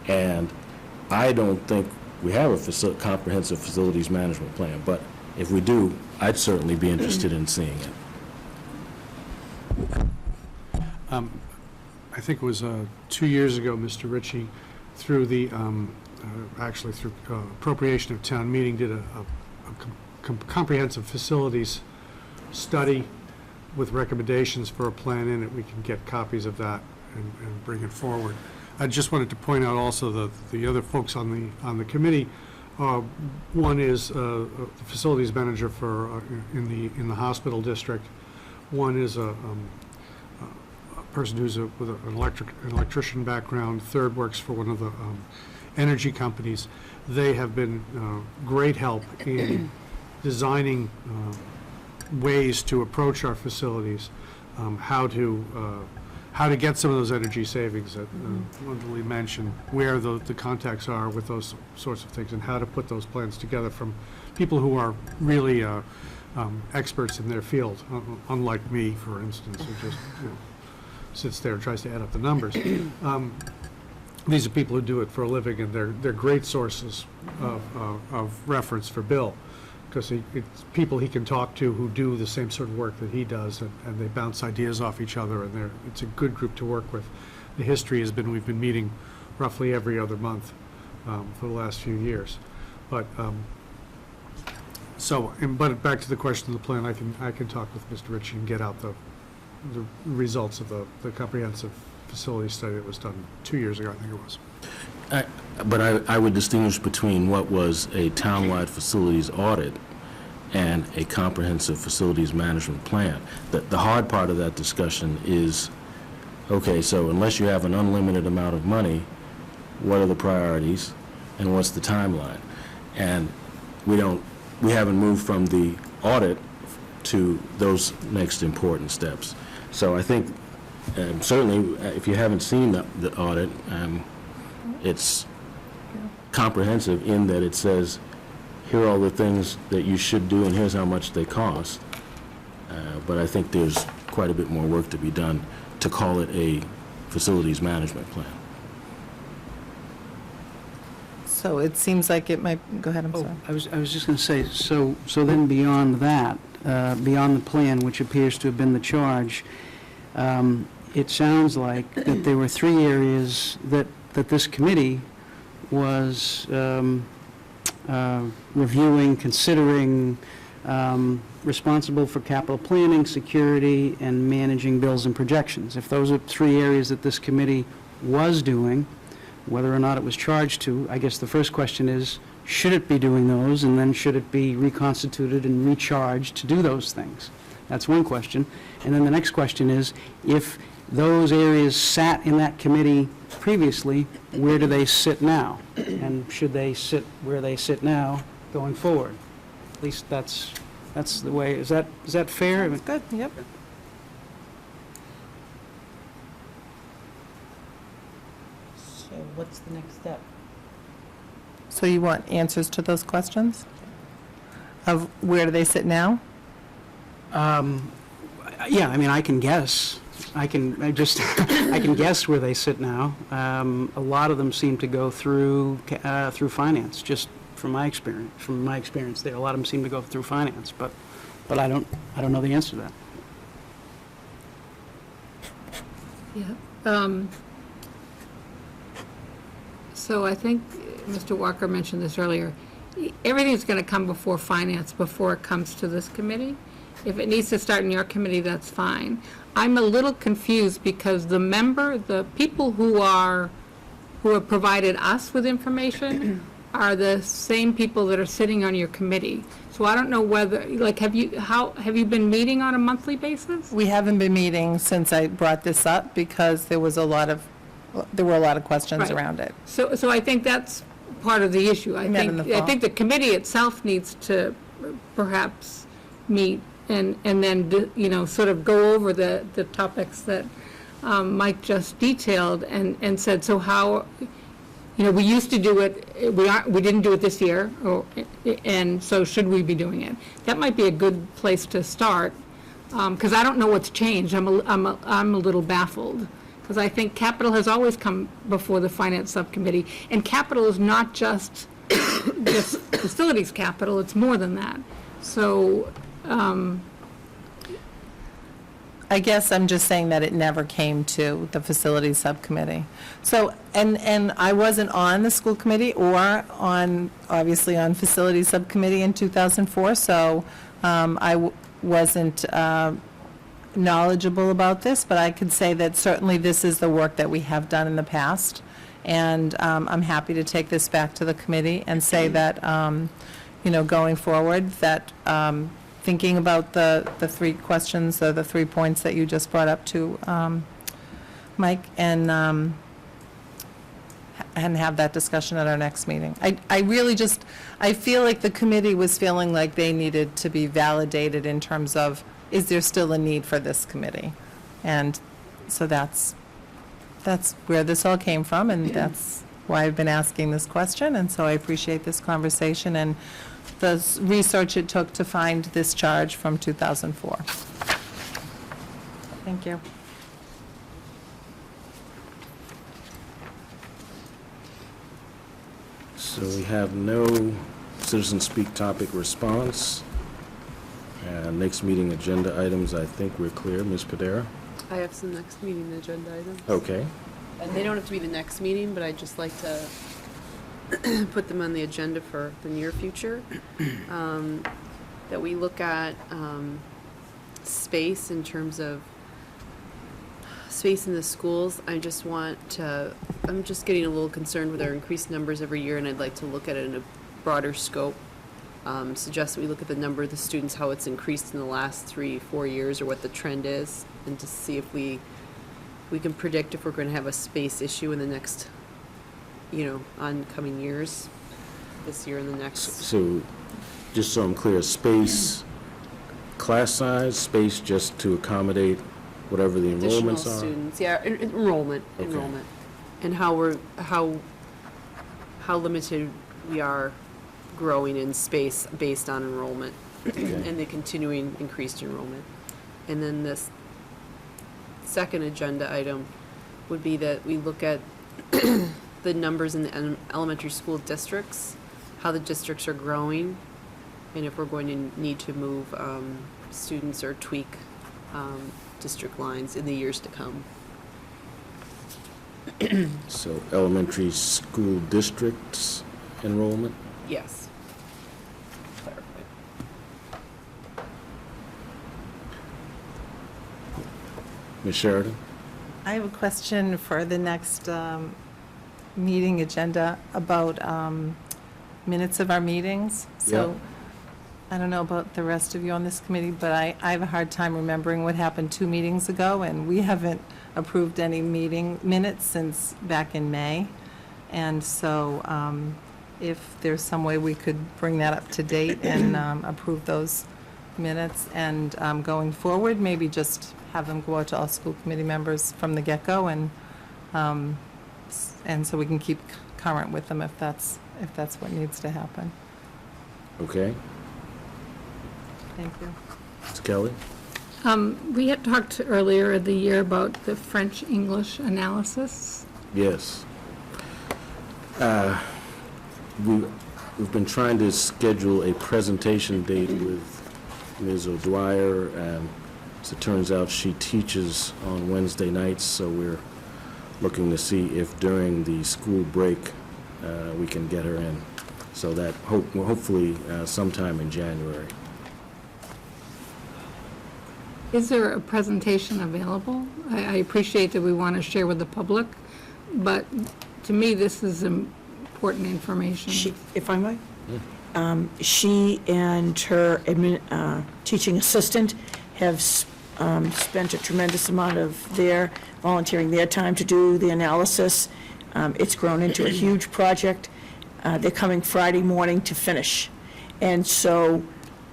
and I don't think we have a comprehensive facilities management plan, but if we do, I'd certainly be interested in seeing it. I think it was 2 years ago, Mr. Ritchie, through the, actually through appropriation of town meeting, did a comprehensive facilities study with recommendations for a plan in it. We can get copies of that and bring it forward. I just wanted to point out also the other folks on the committee. One is the facilities manager for in the hospital district. One is a person who's with an electrician background. Third works for one of the energy companies. They have been great help in designing ways to approach our facilities, how to get some of those energy savings that Linda mentioned, where the contacts are with those sorts of things, and how to put those plans together from people who are really experts in their field, unlike me, for instance, who just sits there and tries to add up the numbers. These are people who do it for a living, and they're great sources of reference for Bill, because it's people he can talk to who do the same sort of work that he does, and they bounce ideas off each other, and it's a good group to work with. The history has been we've been meeting roughly every other month for the last few years. But but back to the question of the plan, I can talk with Mr. Ritchie and get out the results of the comprehensive facility study that was done 2 years ago, I think it was. But I would distinguish between what was a townwide facilities audit and a comprehensive facilities management plan. The hard part of that discussion is, okay, so unless you have an unlimited amount of money, what are the priorities and what's the timeline? And we haven't moved from the audit to those next important steps. So I think certainly if you haven't seen the audit, it's comprehensive in that it says, here are all the things that you should do and here's how much they cost. But I think there's quite a bit more work to be done to call it a facilities management plan. So it seems like it might, go ahead, I'm sorry. I was just going to say, so then beyond that, beyond the plan, which appears to have been the charge, it sounds like that there were 3 areas that this committee was reviewing, considering, responsible for capital planning, security, and managing bills and projections. If those are 3 areas that this committee was doing, whether or not it was charged to, I guess the first question is, should it be doing those, and then should it be reconstituted and recharged to do those things? That's one question. And then the next question is, if those areas sat in that committee previously, where do they sit now? And should they sit where they sit now going forward? At least that's the way. Is that fair? That's good, yep. So what's the next step? So you want answers to those questions? Of where do they sit now? Yeah, I mean, I can guess. I can guess where they sit now. A lot of them seem to go through finance, just from my experience. From my experience there, a lot of them seem to go through finance, but I don't know the answer to that. Yeah. So I think Mr. Walker mentioned this earlier. Everything's going to come before finance before it comes to this committee. If it needs to start in your committee, that's fine. I'm a little confused because the people who have provided us with information are the same people that are sitting on your committee. So I don't know whether, like, have you been meeting on a monthly basis? We haven't been meeting since I brought this up because there were a lot of questions Right. around it. So I think that's part of the issue. I met in the fall. think the committee itself needs to perhaps meet and then, sort of go over the topics that Mike just detailed and said, so how, we used to do it, we didn't do it this year, and so should we be doing it? That might be a good place to start, because I don't know what's changed. I'm a little baffled, because I think capital has always come before the finance subcommittee, and capital is not just facilities capital, it's more than that. So, I guess I'm just saying that it never came to the facilities subcommittee. So, and I wasn't on the school committee or obviously on facilities subcommittee in 2004, so I wasn't knowledgeable about this, but I could say that certainly this is the work that we have done in the past, and I'm happy to take this back to the committee and say that, going forward, that thinking about the 3 questions, or the 3 points that you just brought up to Mike, and and have that discussion at our next meeting. I really just, I feel like the committee was feeling like they needed to be validated in terms of, is there still a need for this committee? And so that's where this all came from, and that's why I've been asking this question, and so I appreciate this conversation and the research it took to find this charge from 2004. Thank you. So we have no citizen speak topic response. Next meeting agenda items, I think we're clear. Ms. Padera? I have some next meeting agenda items. Okay. And they don't have to be the next meeting, but I'd just like to put them on the agenda for the near future. That we look at space in terms of space in the schools. I'm just getting a little concerned with our increased numbers every year, and I'd like to look at it in a broader scope. Suggest that we look at the number of the students, how it's increased in the last 3-4 years, or what the trend is, and to see if we can predict if we're going to have a space issue in the next, oncoming years, this year and the next. So, just so I'm clear, space, class size, space just to accommodate whatever the Additional enrollments are? students, yeah, enrollment, Okay. and how limited we are growing in space based on enrollment and the continuing increased enrollment. And then this second agenda item would be that we look at the numbers in the elementary school districts, how the districts are growing, and if we're going to need to move students or tweak district lines in the years to come. So elementary school districts enrollment? Yes. Clarify. Ms. Sheridan? I have a question for the next meeting agenda about minutes of our meetings. So I don't know about the rest of you on this committee, but I have a hard time remembering what happened 2 meetings ago, and we haven't approved any meeting minutes since back in May. And so if there's some way we could bring that up to date and approve those minutes, and going forward, maybe just have them go out to all school committee members from the get-go, and so we can keep current with them if that's what needs to happen. Okay. Thank you. Ms. Kelly? We had talked earlier in the year about the French-English analysis. Yes. We've been trying to schedule a presentation date with Ms. O'Dwyer, and as it turns out, she teaches on Wednesday nights, so we're looking to see if during the school break we can get her in. So that hopefully sometime in January. Is there a presentation available? I appreciate that we want to share with the public, but to me, this is important information. If I might? She and her teaching assistant have spent a tremendous amount of volunteering their time to do the analysis. It's grown into a huge project. They're coming Friday morning to finish. And so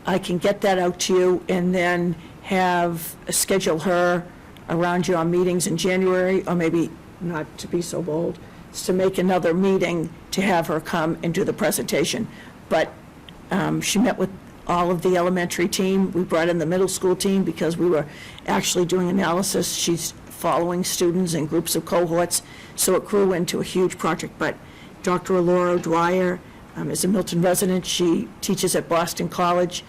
I can get that out to you and then schedule her around your meetings in January, or maybe not to be so bold, to make another meeting to have her come and do the presentation. But she met with all of the elementary team. We brought in the middle school team because we were actually doing analysis. She's following students in groups of cohorts, so it grew into a huge project. But Dr. Alora Dwyer is a Milton resident. She teaches at Boston College.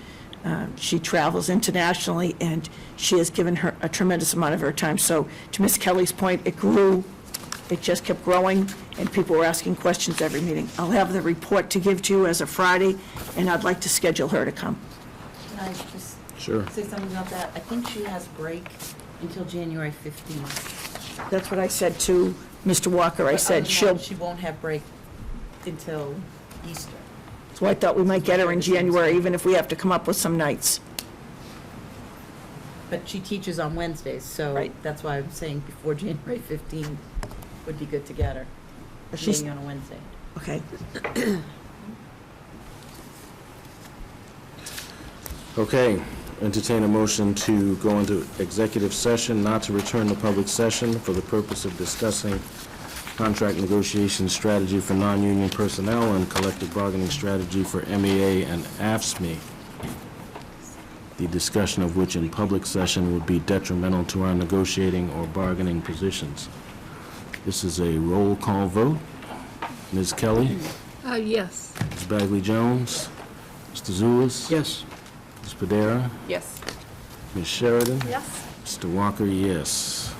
She travels internationally, and she has given her a tremendous amount of her time. So to Ms. Kelly's point, it grew. It just kept growing, and people were asking questions every meeting. I'll have the report to give to you as of Friday, and I'd like to schedule her to come. Can I just Sure. say something about that? I think she has break until January 15th. That's what I said to Mr. Walker. I said She won't have break until Easter. So I thought we might get her in January, even if we have to come up with some nights. But she teaches on Wednesdays, so Right. that's why I'm saying before January 15th would be good to get her. She's- meeting on a Wednesday. Okay. Okay, entertain a motion to go into executive session, not to return to public session for the purpose of discussing contract negotiation strategy for non-union personnel and collective bargaining strategy for MEA and AFSCME, the discussion of which in public session would be detrimental to our negotiating or bargaining positions. This is a roll call vote. Ms. Kelly? Yes. Ms. Bagley Jones? Mr. Zulus? Yes. Ms. Padera? Yes. Ms. Sheridan? Yes. Mr. Walker, yes.